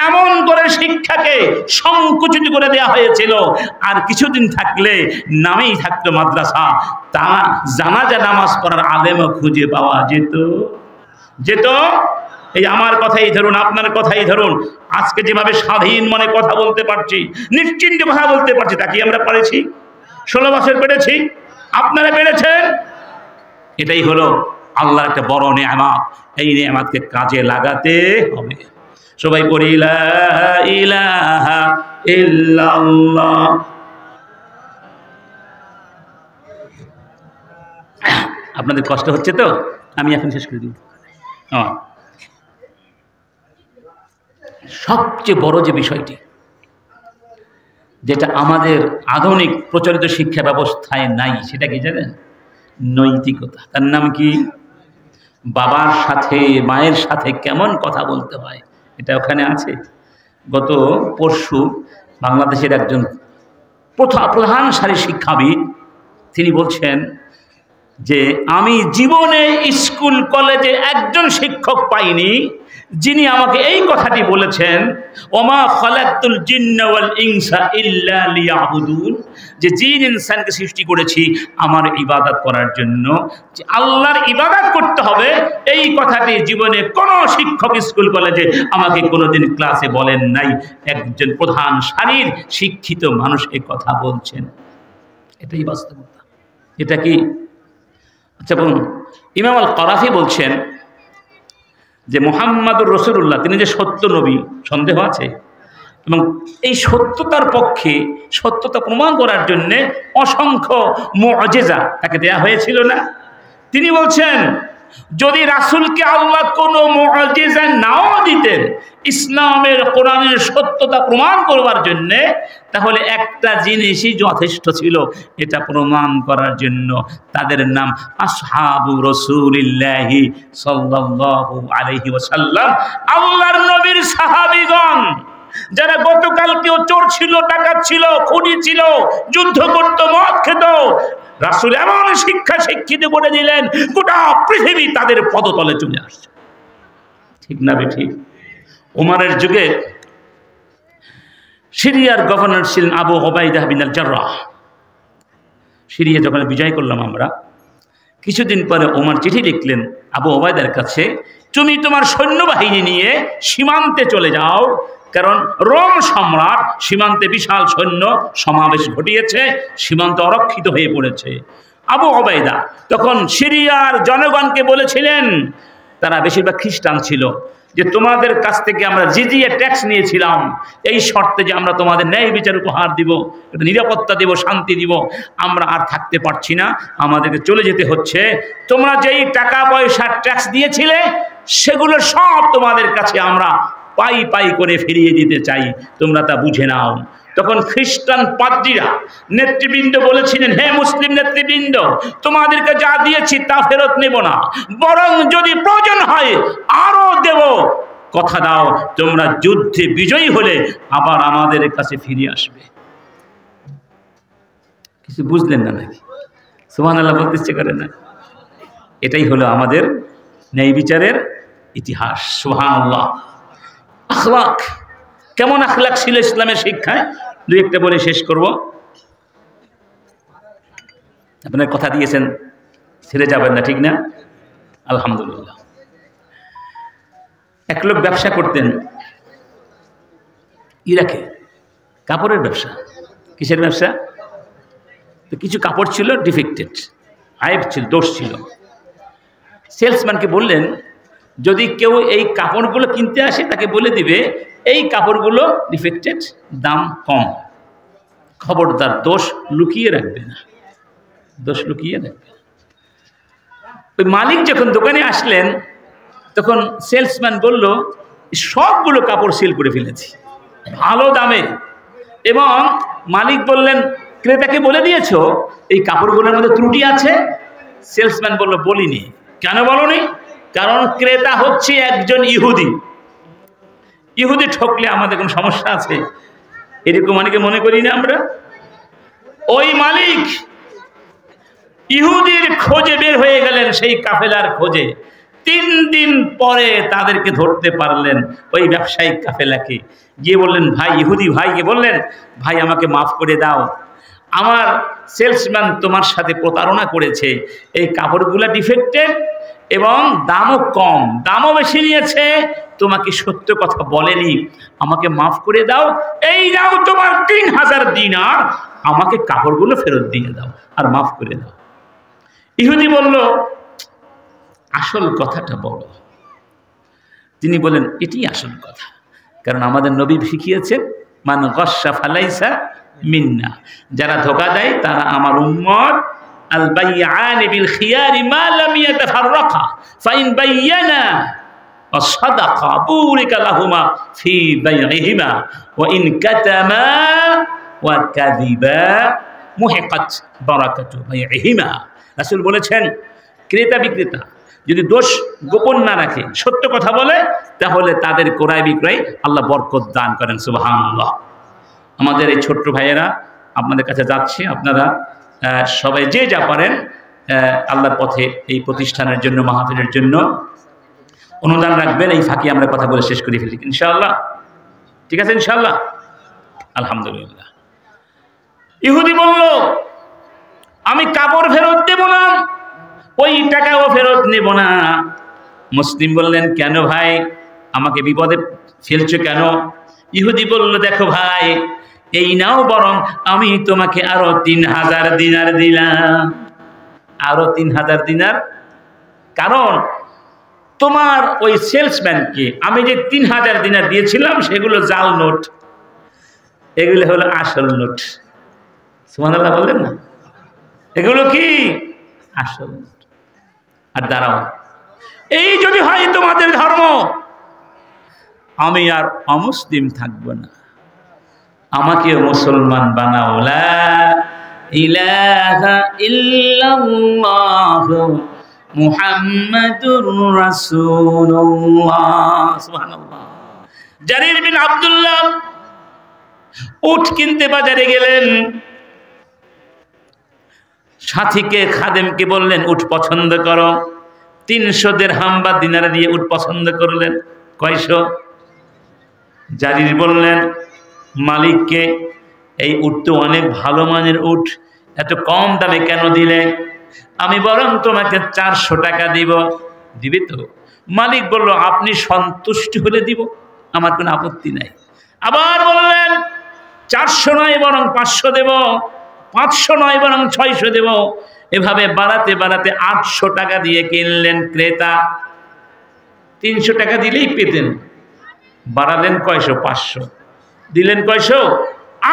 এমন করে শিক্ষাকে সংকুচিত করে দেওয়া হয়েছিল, আর কিছুদিন থাকলে নামেই থাকতো মাদ্রাসা, তা জানাজা নামাজ পড়ার আলেমও খুঁজে পাওয়া যেত। এই আমার কথাই ধরুন, আপনার কথাই ধরুন, আজকে যেভাবে স্বাধীন মনে কথা বলতে পারছি, নিশ্চিন্ত কথা বলতে পারছি, তা কি আমরা পেরেছি? 16 বছর পেরেছি, আপনারা পেরেছেন। এটাই হলো আল্লাহর একটা বড় নেয়ামত, এই নেয়ামতকে কাজে লাগাতে হবে। সবাই পড়ি লা ইলাহা ইল্লাল্লাহ। আপনাদের কষ্ট হচ্ছে তো, আমি এখন শেষ করে দিই। সবচেয়ে বড় যে বিষয়টি, যেটা আমাদের আধুনিক প্রচলিত শিক্ষা ব্যবস্থায় নাই, সেটা কি জানেন? নৈতিকতা। তার নাম কি? বাবার সাথে মায়ের সাথে কেমন কথা বলতে হয়, এটা ওখানে আছে। গত পরশু বাংলাদেশের একজন প্রধান সারি শিক্ষাবিদ তিনি বলছেন যে আমি জীবনে স্কুল কলেজে একজন শিক্ষক পাইনি যিনি আমাকে এই কথাটি বলেছেন, ওমা খালাকতুল জিন্না ওয়াল ইনসা ইল্লা লিয়াবুদুন, যে জিন ইনসানকে সৃষ্টি করেছি আমার ইবাদত করার জন্য, যে আল্লাহর ইবাদত করতে হবে, এই কথাটি জীবনে কোনো শিক্ষক স্কুল কলেজে আমাকে কোনোদিন ক্লাসে বলেন নাই। একজন প্রধান সারির শিক্ষিত মানুষ এই কথা বলছেন, এটাই বাস্তবতা। এটা কি? আচ্ছা বলুন, ইমাম আল করাফি বলছেন যে মুহাম্মাদুর রাসূলুল্লাহ তিনি যে সত্য নবী, সন্দেহ আছে, এবং এই সত্যতার পক্ষে সত্যতা প্রমাণ করার জন্যে অসংখ্য মুআজিজা তাকে দেয়া হয়েছিল না? তিনি বলছেন যদি রাসূলকে আল্লাহ কোনো মুআজিজা নাও দিতেন ইসলামের কোরআনের সত্যতা প্রমাণ করবার জন্যে, তাহলে একটা জিনিসই যথেষ্ট ছিল এটা প্রমাণ করার জন্য, তাদের নাম আসহাবু রাসূলিল্লাহি সাল্লাল্লাহু আলাইহি ওয়াসাল্লাম, আল্লাহর নবীর সাহাবীগণ, যারা গতকালকেও চোর ছিল, ডাকাত ছিল, খুনি ছিল, যুদ্ধ করত, মদ খেত। রাসূল এমন শিক্ষা শিক্ষিত করে দিলেন, গোটা পৃথিবী তাদের পদতলে চলে আসছে। ঠিক না বেঠিক? ওমরের যুগে সিরিয়ার গভর্নর ছিলেন আবু উবাইদা বিন আল জাররাহ। সিরিয়া যখন বিজয় করলাম আমরা, কিছুদিন পরে ওমর চিঠি লিখলেন আবু উবাইদার কাছে, তুমি তোমার সৈন্যবাহিনী নিয়ে সীমান্তে চলে যাও, কারণ রোম সম্রাট সীমান্তে বিশাল সৈন্য সমাবেশ ঘটিয়েছে, সীমান্ত অরক্ষিত হয়ে পড়েছে। আবু উবাইদা তখন সিরিয়ার জনগণকে বলেছিলেন, তারা বেশিরভাগ খ্রিস্টান ছিল, যে তোমাদের কাছ থেকে আমরা জিজিয়া ট্যাক্স নিয়েছিলাম, এই শর্তে যে আমরা তোমাদের ন্যায় বিচার উপহার দিব, নিরাপত্তা দিব, শান্তি দিব, আমরা আর থাকতে পারছি না, আমাদেরকে চলে যেতে হচ্ছে। তোমরা যেই টাকা পয়সা ট্যাক্স দিয়েছিলে সেগুলো সব তোমাদের কাছে আমরা পাই পাই করে ফিরিয়ে দিতে চাই, তোমরা তা বুঝে নাও। তখন খ্রিস্টান পাদ্রীরা নেতৃবৃন্দ বলেছিলেন, হে মুসলিম নেতৃবৃন্দ, তোমাদেরকে যা দিয়েছি তা ফেরত নেব না, বরং যদি প্রয়োজন হয় আরো দেব, কথা দাও তোমরা যুদ্ধে বিজয়ী হলে আবার আমাদের কাছে ফিরে আসবে। কিছু বুঝলেন না নাকি? সুবহানাল্লাহ বলতে ইচ্ছে করে না? এটাই হলো আমাদের ন্যায় বিচারের ইতিহাস। সুবহানাল্লাহ। আখলাক, কেমন আখলাক ছিল ইসলামের শিক্ষায়, দুই একটা বলে শেষ করব। আপনার কথা দিয়েছেন, ছেড়ে যাবেন না, ঠিক না? আলহামদুলিল্লাহ। এক লোক ব্যবসা করতেন ইরাকে, কাপড়ের ব্যবসা। কিসের ব্যবসা? তো কিছু কাপড় ছিল ডিফেক্টেড, আইব ছিল, দোষ ছিল। সেলসম্যানকে বললেন যদি কেউ এই কাপড়গুলো কিনতে আসে তাকে বলে দিবে এই কাপড়গুলো ডিফেক্টেড, দাম কম, খবরদার দোষ লুকিয়ে রাখবে না, দোষ লুকিয়ে রাখবে। ওই মালিক যখন দোকানে আসলেন তখন সেলসম্যান বলল সবগুলো কাপড় সেল করে ফেলেছি ভালো দামে। এবং মালিক বললেন ক্রেতাকে বলে দিয়েছো এই কাপড়গুলোর মধ্যে ত্রুটি আছে? সেলসম্যান বলল বলিনি। কেন বলনি? কারণ ক্রেতা হচ্ছে একজন ইহুদি, ইহুদি ঠকলে আমাদের কোনো সমস্যা আছে এরকম অনেকে মনে করি না আমরা। ওই মালিক ইহুদির খোঁজে বের হয়ে গেলেন, সেই কাফেলার খোঁজে। 3 দিন পরে তাদেরকে ধরতে পারলেন, ওই ব্যবসায়িক কাফেলাকে। গিয়ে বললেন ভাই, ইহুদি ভাইকে বললেন ভাই আমাকে মাফ করে দাও, আমার সেলসম্যান তোমার সাথে প্রতারণা করেছে, এই কাপড়গুলো ডিফেক্টেড এবং দামও কম, দামও বেশি নিয়েছে, তোমাকে সত্য কথা বলেনি, আমাকে মাফ করে দাও, এই নাও তোমার 3000 দিনার, আমাকে কাপড়গুলো ফেরত দিয়ে দাও আর মাফ করে দাও। ইহুদি বলল আসল কথাটা বড়। তিনি বলেন এটি আসল কথা, কারণ আমাদের নবী শিখিয়েছেন মান গাশশা ফালাইসা মিন্না, যারা ধোঁকা দেয় তারা আমার উম্মত। আল বাইয়ান বিল খিয়ারি মা লাম ইয়াতাফাররাকা ফাইন বায়ানা ওয়া সাদাকা বুরিকা লাহুমা ফি বাইইহিমা ওয়া ইন কাতামা ওয়া কাযিবা মুহিকাত বারাকাতু বাইইহিমা। রাসূল বলেছেন ক্রেতা বিক্রেতা যদি দোষ গোপন না রাখে, সত্য কথা বলে, তাহলে তাদের ক্রয় বিক্রয় আল্লাহ বরকত দান করেন। সুবহানাল্লাহ। আমাদের এই ছোট্ট ভাইয়েরা আপনাদের কাছে যাচ্ছে, আপনারা সবাই যে যা পারেন আল্লাহর পথে এই প্রতিষ্ঠানের জন্য, মাহফিলের জন্য অনুদান রাখবেন। এই ফাঁকে আমরা কথা বলে শেষ করে ফেলি ইনশাআল্লাহ। ঠিক আছে ইনশাআল্লাহ? আলহামদুলিল্লাহ। ইহুদি বলল আমি কাপড় ফেরত দেব না, ওই টাকাও ফেরত নেব না। মুসলিম বললেন কেন ভাই, আমাকে বিপদে ফেলছো কেন? ইহুদি বলল দেখো ভাই, এই নাও, বরং আমি তোমাকে আরো 3000 দিনার দিলাম, আরো 3000 দিনার। কারণ তোমার ওই সেলসম্যানকে আমি যে 3000 দিনার দিয়েছিলাম সেগুলো জাল নোট, এগুলো হলো আসল নোট। সুবহানাল্লাহ বললেন না? এগুলো কি আসল নোট। আর দাঁড়াও, এই যদি হয় তোমাদের ধর্ম, আমি আর অমুসলিম থাকবো না, আমাকেও মুসলমান বানাও। লা ইলাহা ইল্লাল্লাহু মুহাম্মাদুর রাসূলুল্লাহ। সুবহানাল্লাহ। জারির বিন আব্দুল্লাহ উট কিনতে বাজারে গেলেন, সাথীকে খাদেমকে বললেন উট পছন্দ করো। 300 দিরহাম বা দিনার দিয়ে উট পছন্দ করলেন। কয়শো? জারির বললেন মালিককে এই উট তো অনেক ভালো মানের উট, এত কম দামে কেন দিলে? আমি বরং তোমাকে 400 টাকা দিব। দিবে তো? মালিক বলল আপনি সন্তুষ্ট হলে দিব, আমার কোনো আপত্তি নাই। আবার বললেন 400 নয় বরং 500 দেব, 500 নয় বরং 600 দেব। এভাবে বাড়াতে বাড়াতে 800 টাকা দিয়ে কিনলেন ক্রেতা। 300 টাকা দিলেই পেতেন, বাড়ালেন কয়শো? 500। দিলেন কয়শো?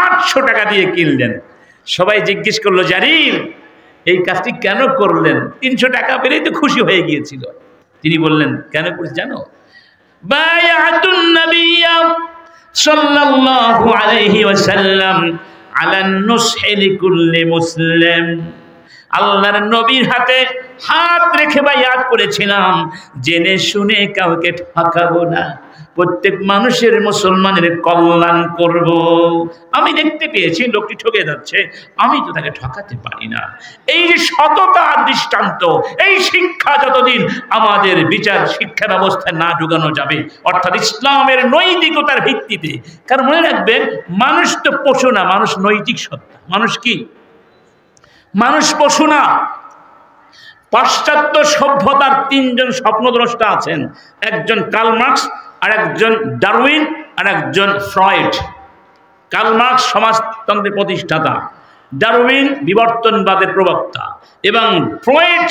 800 টাকা দিয়ে কিনলেন। সবাই জিজ্ঞেস করলো জারির এই কাজটি কেন করলেন? 300 টাকা পেলেই তো খুশি হয়ে গিয়েছিল। তিনি বললেন কেন করেছি জানো? বায়াতুন নাবিয়্য সাল্লাল্লাহু আলাইহি ওয়াসাল্লাম আলান নুসহি লিকুল্লি মুসলিম। আল্লাহর নবীর হাতে হাত রেখে বায়াত করেছিলাম, জেনে শুনে কাউকে ঠকাবো না, প্রত্যেক মানুষের, মুসলমানের কল্যাণ করব। আমি দেখতে পেয়েছি লোকটি ঠকে যাচ্ছে, আমি তো তাকে ঠকাতে পারি না। এই যে সততার দৃষ্টান্ত, এই শিক্ষা যতদিন আমাদের বিচার শিক্ষা ব্যবস্থায় না ঢুকানো যাবে, অর্থাৎ ইসলামের নৈতিকতার ভিত্তিতে। কারণ মনে রাখবেন মানুষ তো পশু না, মানুষ নৈতিক সত্তা। মানুষ কি? মানুষ পশু না। পাশ্চাত্য সভ্যতার 3 জন স্বপ্নদ্রষ্টা আছেন, একজন কার্ল মার্কস, আর একজন ডারউইন, আর একজন ফ্রয়েড। কার্ল মার্কস সমাজতন্ত্রের প্রতিষ্ঠাতা, ডারউইন বিবর্তনবাদের প্রবক্তা, এবং ফ্রয়েড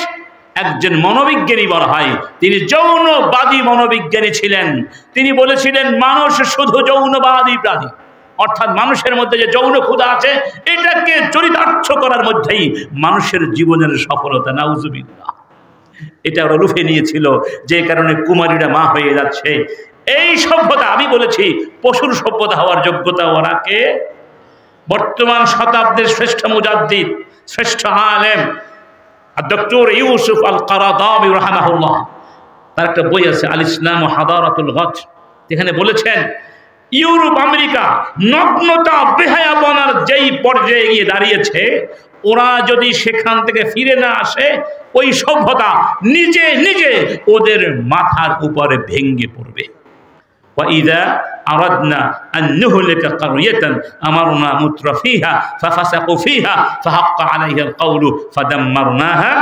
একজন মনোবিজ্ঞানী বলা হয়। তিনি যৌনবাদী মনোবিজ্ঞানী ছিলেন। তিনি বলেছিলেন মানুষ শুধু যৌনবাদী প্রাণী, অর্থাৎ মানুষের মধ্যে যে যৌন ক্ষুধা আছে এটাকে চরিতার্থ করার মধ্যেই মানুষের জীবনের সফলতা। নাউজুবিল্লাহ। এটা ওরা লুফে নিয়েছিল, যে কারণে কুমারীরা মা হয়ে যাচ্ছে। এই সভ্যতা, আমি বলেছি পশুর সভ্যতা হওয়ার যোগ্যতা ওরাকে। বর্তমান শতাব্দীর শ্রেষ্ঠ মুজাদ্দিদ, শ্রেষ্ঠ আলেম ডক্টর ইউসুফ আল কারাদাবি রাহিমাহুল্লাহ, তার একটা বই আছে আল ইসলাম ও হাদারাতুল গজ, যেখানে বলেছেন ইউরোপ আমেরিকা নগ্নতা বেহায়াপনার যেই পর্যায়ে গিয়ে দাঁড়িয়েছে, ওরা যদি সেখান থেকে ফিরে না আসে ওই সভ্যতা নিজে নিজে ওদের মাথার উপরে ভেঙে পড়বে। وَإِذَا أَرَدْنَا أَن نُهْلِكَ قَرْيَةً أَمَرْنَا مُتْرَفِيهَا فَفَسَقُوا فِيهَا فَحَقَّ عَلَيْهَا الْقَوْلُ فَدَمَّرْنَاهَا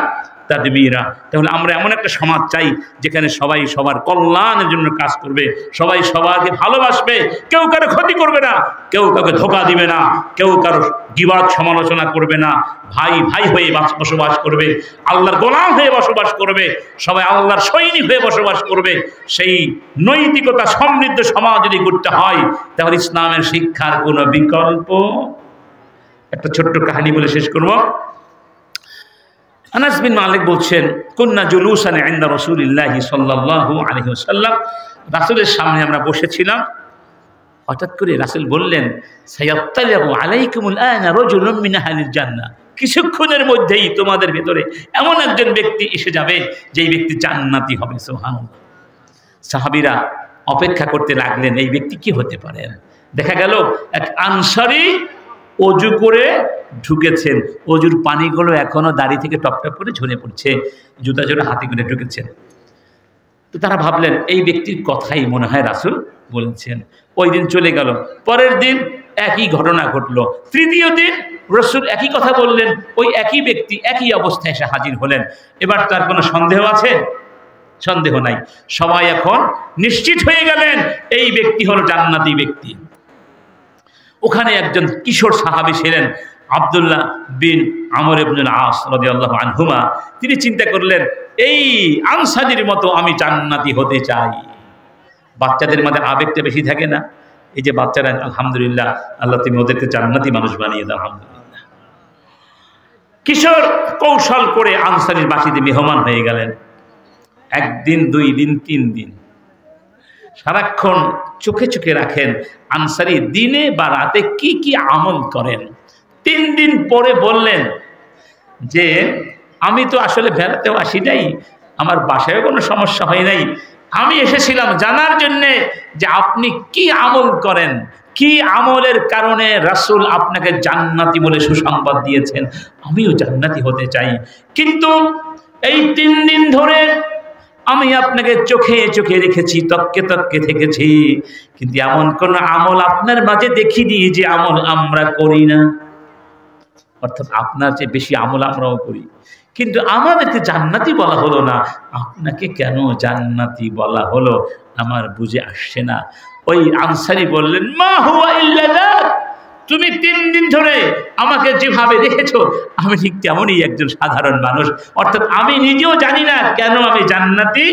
তাদবীরা। তাহলে আমরা এমন একটা সমাজ চাই যেখানে সবাই সবার কল্যাণের জন্য কাজ করবে, সবাই সবাইকে ভালোবাসবে, কেউ কারো ক্ষতি করবে না, কেউ কাউকে ধোঁকা দিবে না, কেউ কারো গীবাত সমালোচনা করবে না, ভাই ভাই হয়ে বসবাস করবে, আল্লাহর গোলাম হয়ে বসবাস করবে, সবাই আল্লাহর সৈনিক হয়ে বসবাস করবে। সেই নৈতিকতা সমৃদ্ধ সমাজ যদি গড়তে হয় তাহলে ইসলামের শিক্ষার কোনো বিকল্প। একটা ছোট্ট কাহিনী বলে শেষ করব। আনাস বিন মালিক বলছেন, কুন্না জুলুসান ইনদা রাসূলিল্লাহি সাল্লাল্লাহু আলাইহি ওয়াসাল্লাম, রাসূলের সামনে আমরা বসেছিলাম। হঠাৎ করে রাসূল বললেন, সায়াত্তালিউ আলাইকুমুল আনা রাজুলুম মিন আহলিল জান্নাহ, কিছুক্ষণের মধ্যেই তোমাদের ভেতরে এমন একজন ব্যক্তি এসে যাবে যেই ব্যক্তি জান্নাতি হবে। সুবহানাল্লাহ। সাহাবীরা অপেক্ষা করতে লাগলেন এই ব্যক্তি কি হতে পারেন। দেখা গেল এক আনসারী অজু করে ঢুকেছেন, অজুর পানিগুলো এখনো দাড়ি থেকে টপটপ করে ঝরে পড়ছে, জুতা জোড়া হাতে করে ঢুকেছেন। তো তারা ভাবলেন এই ব্যক্তির কথাই মনে হয় রাসূল বলেছেন। ওই দিন চলে গেল, পরের দিন একই ঘটনা ঘটলো, তৃতীয় দিন রাসূল একই কথা বললেন, ওই একই ব্যক্তি একই অবস্থায় এসে হাজির হলেন। এবার তার কোনো সন্দেহ আছে? সন্দেহ নাই। সবাই এখন নিশ্চিত হয়ে গেলেন এই ব্যক্তি হলো জান্নাতি ব্যক্তি। ওখানে একজন কিশোর সাহাবী ছিলেন আব্দুল্লাহ বিন আমর ইবনুল আস রাদিয়াল্লাহু আনহুমা। তিনি চিন্তা করলেন এই আনসারীর মতো আমি জান্নাতি হতে চাই। বাচ্চাদের মধ্যে আবেগটা বেশি থাকে না? এই যে বাচ্চারা, আলহামদুলিল্লাহ, আল্লাহ তুমি ওদেরকে জান্নাতি মানুষ বানিয়ে দাও, আলহামদুলিল্লাহ। কিশোর কৌশল করে আনসারীর বাসিতে মেহমান হয়ে গেলেন। একদিন, 2 দিন, 3 দিন সারাক্ষণ চোখে চোখে রাখেন আনসারী দিনে বা রাতে কি কি আমল করেন। 3 দিন পরে বললেন যে আমি তো আসলে বেড়াতেও আসি নাই, আমার বাসায়ও কোনো সমস্যা হয় নাই, আমি এসেছিলাম জানার জন্যে যে আপনি কি আমল করেন, কি আমলের কারণে রাসূল আপনাকে জান্নাতি বলে সুসংবাদ দিয়েছেন, আমিও জান্নাতি হতে চাই। কিন্তু এই 3 দিন ধরে আমি আপনাকে চোখে চোখে রেখেছি, তককে তককে থেকেছি, কিন্তু এমন কোন আমল আপনার মাঝে দেখিনি যে আমল আমরা করি না। অর্থাৎ আপনার চেয়ে বেশি আমল আমরাও করি, কিন্তু আমাদেরকে জান্নাতি বলা হলো না। আপনাকে কেন জান্নাতি বলা হলো আমার বুঝে আসছে না। ওই আনসারী বললেন, মা হুয়া ইল্লা যাক, তুমি 3 দিন ধরে আমাকে যেভাবে দেখেছো আমি ঠিক তেমনই একজন সাধারণ মানুষ, অর্থাৎ আমি নিজেও জানি না কেন আমি জান্নাতি।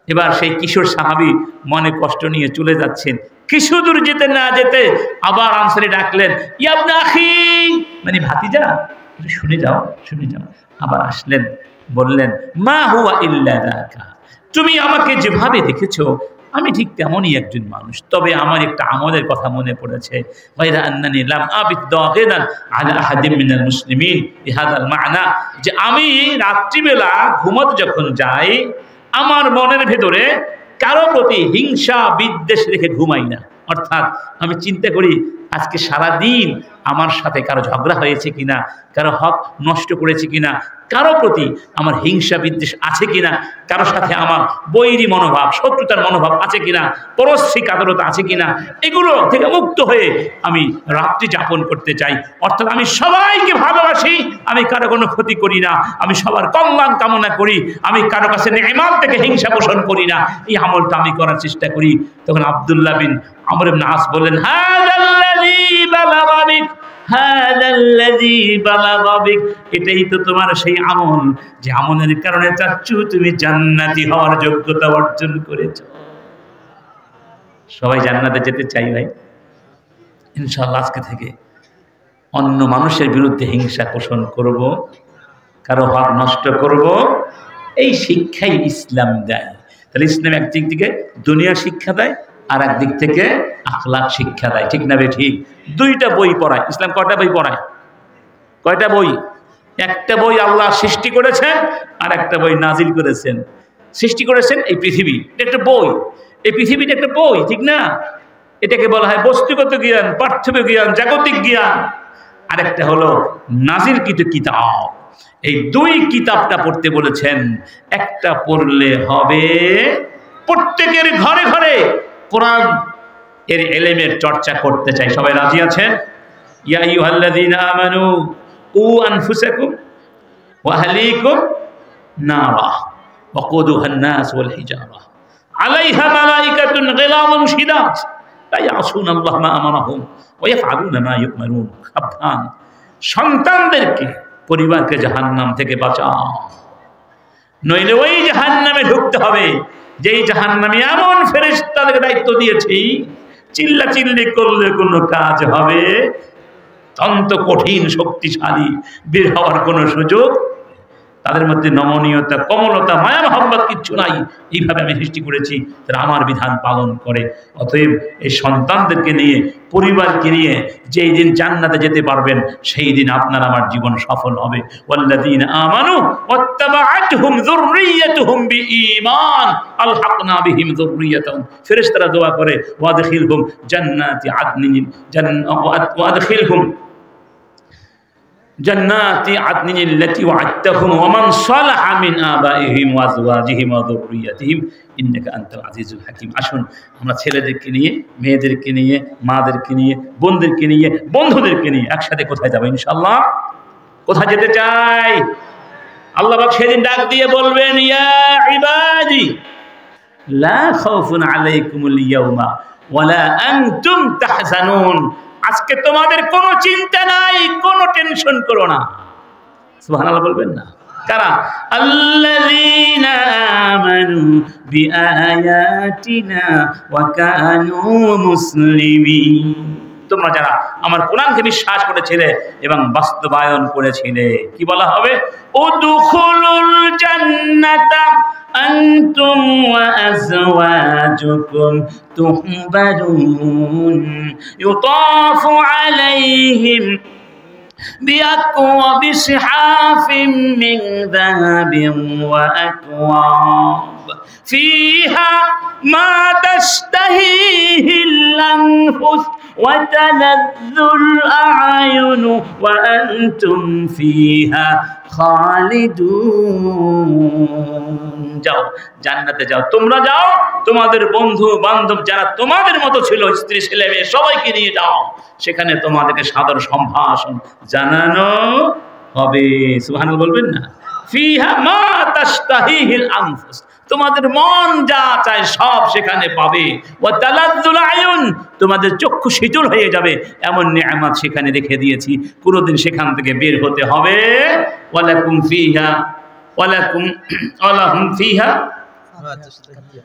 এবার সেই কিশোর সাহাবী মনে কষ্ট নিয়ে চলে যাচ্ছেন। কিছু দূর যেতে না যেতে আবার আনসারী ডাকলেন, ইয়া ইবনে আখি, মানে ভাতিজা, শুনে যাও শুনে যাও। আবার আসলেন, বললেন, মা হুয়া ইল্লা যাকা, তুমি আমাকে যেভাবে দেখেছো আমি ঠিক তেমনই একজন মানুষ, তবে আমার একটা আমলের কথা মনে পড়েছে। গায়রা আন্নানি লাম আবিদ দাগিদান আলা আহাদিন মিনাল মুসলিমিন বিহাদাল মা'না, যে আমি রাত্রিবেলা ঘুমোতে যখন যাই আমার মনের ভেতরে কারো প্রতি হিংসা বিদ্বেষ রেখে ঘুমাই না। অর্থাৎ আমি চিন্তা করি আজকে সারা দিন আমার সাথে কারো ঝগড়া হয়েছে কিনা, কারো হক নষ্ট করেছে কিনা, কারো প্রতি আমার হিংসা বিদ্বেষ আছে কিনা, কারো সাথে আমার বৈরী মনোভাব, শত্রুতার মনোভাব আছে কিনা, পরশ্রী কাতরতা আছে কিনা, এগুলো থেকে মুক্ত হয়ে আমি রাত্রি যাপন করতে চাই। অর্থাৎ আমি সবাইকে ভালোবাসি, আমি কারো কোনো ক্ষতি করি না, আমি সবার কল্যাণ কামনা করি, আমি কারো কাছে নেমাত থেকে হিংসা পোষণ করি না, এই আমলটা আমি করার চেষ্টা করি। তখন আব্দুল্লাহ বিন আমর ইবনে আস বললেন, হাযাল্লাযী বালাগা বিক, হাযাল্লাযী বালাগা বিক, এটাই তো তোমার সেই আমল যে আমলের কারণে চাচ্ছু তুমি জান্নাতি হওয়ার যোগ্যতা অর্জন করেছো। সবাই জান্নাতে যেতে চাই ভাই, ইনশাআল্লাহ আজকে থেকে অন্য মানুষের বিরুদ্ধে হিংসা পোষণ করব, কারো হক নষ্ট করব, এই শিক্ষাই ইসলাম দেয়। তাহলে ইসলাম একদিক থেকে দুনিয়া শিক্ষা দেয়, আর একদিক থেকে আখলাক শিক্ষা দেয়, ঠিক না বে ঠিক? দুইটা বই পড়ায় ইসলাম। কয়টা বই পড়ায়? কয়টা বই? একটা বই আল্লাহ সৃষ্টি করেছেন, আর একটা বই নাজিল করেছেন। সৃষ্টি করেছেন এই পৃথিবী, এটা একটা বই, এই পৃথিবীটা একটা বই, ঠিক না? এটাকে বলা হয় বস্তুগত জ্ঞান, পার্থিব জ্ঞান, জাগতিক জ্ঞান। আরেকটা হলো নাজিলকৃত কিতাব। এই দুই কিতাবটা পড়তে বলেছেন। একটা পড়লে হবে, প্রত্যেকের ঘরে ঘরে কোরআন এর ইলমের চর্চা করতে চাই। সবাই রাজি আছেন? ইয়া আইয়ুহাল্লাযীনা আমানু কু আনফুসাকুম ওয়া আহলিকুম নারা ওয়াকুদুহান নাস ওয়াল হিজারা আলাইহা মালাইকাতুন গিলাযুন শিদাদ লা ইয়াসুনাল্লাহা মা আমারাহুম ওয়া ইয়াফআলুনা মা ইউমারুন। সাবধান, সন্তানদেরকে, পরিবারকে জাহান্নাম থেকে বাঁচাও, নইলে ওই জাহান্নামে ঢুকতে হবে যেই জাহান্নামে এমন ফেরেশতাদের দায়িত্ব দিয়েছি, চিল্লা চিল্লি করলে কোনো কাজ হবে? অত্যন্ত কঠিন, শক্তিশালী, বের হওয়ার কোনো সুযোগ। তাদের মধ্যে নমনীয়তা, কোমলতা, মায়া মহব্বত কিচ্ছু নাই। এইভাবে আমি সৃষ্টি করেছি, তারা আমার বিধান পালন করে। অতএব এই সন্তানদেরকে নিয়ে, পরিবারকে নিয়ে যেই দিন জান্নাতে যেতে পারবেন, সেই দিন আপনার আমার জীবন সফল হবে। ওয়াল্লাযীনা আমানু ওয়াত্তাবাআতহুম যুররিয়্যাতুহুম বিঈমান আলহাকনা বিহিম যুররিয়্যাতাহুম। ফেরেশতারা দোয়া করে, ওয়াদখিলহুম জান্নাতি আদনিন, ওয়াদখিলহুম জান্নাতি আদনিন আল্লাতী ওয়া'আদতাহুম ওয়া মান সালাহা মিন আবাইহিম ওয়া আযওয়াজিহিম ওয়া যুররিয়্যাতিহিম ইন্নাকা আনতাল আজিজুল হাকীম। আসুন আমরা ছেলেদেরকে নিয়ে, মেয়েদেরকে নিয়ে, মাদেরকে নিয়ে, বোনদেরকে নিয়ে, বন্ধুদেরকে নিয়ে একসাথে কোথায় যাব ইনশাআল্লাহ? কোথায় যেতে চাই? আল্লাহ পাক সেদিন ডাক দিয়ে বলবেন, ইয়া ইবাদি লা খাউফুন আলাইকুমুল ইয়াওমা ওয়া লা আনতুম তাহজানুন। আজকে তোমাদের কোনো চিন্তা নাই, কোনো টেনশন করো না। সুবহানাল্লাহ বলবেন না? কারা? আল্লাযীনা আমানু বিআয়াতিনা ওয়া কানু মুসলিমিন। তোমরা যারা আমার কোরআনকে বিশ্বাস করেছিলে এবং বাস্তবায়ন করেছিলে, কি বলা হবে? উদখুলুল জান্নাতা আনতুম ওয়া আযওয়াজুকুম তুহবারুন ইউতাফু আলাইহিম بأكواب صحاف من ذهب وأكواب فيها ما تشتهيه الأنفس وتلذ الأعين وأنتم فيها খালিদুন। যাও জান্নাতে যাও, তোমরা যাও, তোমাদের বন্ধু বান্ধব যারা তোমাদের মতো ছিল, স্ত্রী ছেলে মেয়ে সবাইকে নিয়ে যাও, সেখানে তোমাদেরকে সাদর সম্ভাষণ জানানো হবে। সুবহানাল্লাহ বলবেন না? ফিহা মা তাশতাহিহিল আনফুস, তোমাদের মন যা চায় সব সেখানে পাবে। ওয়া তালাজ্জুল আয়ুন, তোমাদের চক্ষু শীতল হয়ে যাবে, এমন নিয়ামত সেখানে রেখে দিয়েছি, কোনোদিন সেখান থেকে বের হতে হবে। ওয়ালাকুম ফিহা ওয়ালাহুম ফিহা মা তাশতাহি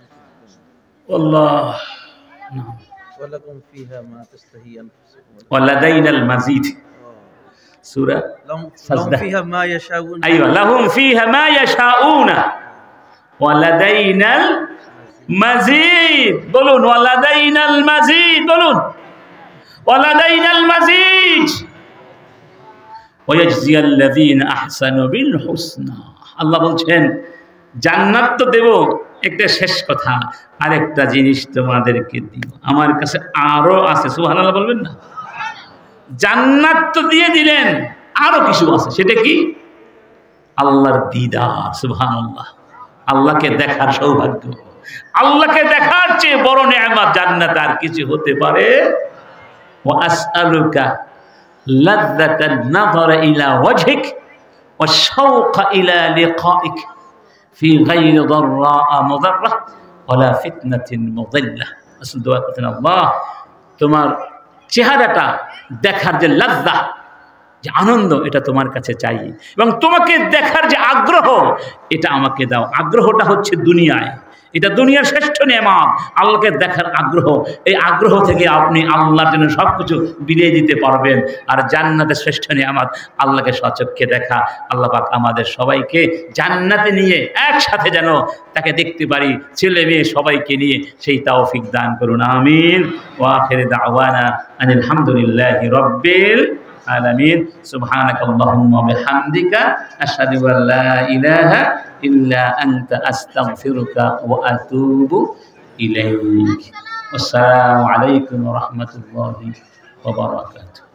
আল্লাহ ওয়ালাকুম ফিহা মা তাশতাহি আনফুসুকুম ওয়ালাদাইনাল মাজিদ। সূরা লাহুম ফিহা মা ইয়াশাউন। আইয়ো, লাহুম ফিহা মা ইয়াশাউনা ওয়ালাদাইনাল মাজিদ। বলুন ওয়ালাদাইনাল মাজিদ, বলুন ওয়ালাদাইনাল মাজিদ। ওয়ায়াজজিয়াল্লাযীনা আহসানু বিল হুসনা। আল্লাহ বলছেন জান্নাত তো দেব, একটা শেষ কথা, আরেকটা জিনিস তোমাদেরকে দিব, আমার কাছে আরো আছে। সুবহানাল্লাহ বলবেন না? জান্নাত তো দিয়ে দিলেন, আরো কিছু আছে। সেটা কি? আল্লাহর দিদার। সুবহানাল্লাহ, আল্লাহকে দেখার সৌভাগ্য। আল্লাহকে দেখার চেয়ে বড় নেয়ামত জান্নাত আর কিছু হতে পারে? ওয়া আসআলুকা লাযযাতান নাযর ইলা ওয়াজহিক والشوق إلى لقائك في غير ضراء مضرة ولا فتنة مضلة রাসূল দোয়া করতেন আল্লাহ তোমার চেহারাটা দেখার যে লজ্জা যে আনন্দ এটা তোমার কাছে চাই এবং তোমাকে দেখার যে আগ্রহ এটা আমাকে দাও আগ্রহটা হচ্ছে দুনিয়ায় এটা দুনিয়ার শ্রেষ্ঠ নেয়ামত আল্লাহকে দেখার আগ্রহ এই আগ্রহ থেকে আপনি আল্লাহর জন্য সবকিছু বিলিয়ে দিতে পারবেন আর জান্নাতের শ্রেষ্ঠ নেয়ামত আল্লাহকে সচক্ষে দেখা আল্লাহ পাক আমাদের সবাইকে জান্নাতে নিয়ে একসাথে যেন তাকে দেখতে পারি ছেলে মেয়ে সবাইকে নিয়ে সেই তৌফিক দান করুন আমিন ওয়া আখিরু দাওয়ানা আনিল হামদুলিল্লাহি রাব্বিল আলামিন সুবহানাকাল্লাহুম্মা ওয়া বিহামদিকা আশহাদু আল্লা ইলাহা ইল্লা আনতা আস্তাগফিরুকা ওয়া আতুবু ইলাইক আসসালামু আলাইকুম ওয়া রাহমাতুল্লাহি ওয়া বারাকাতুহু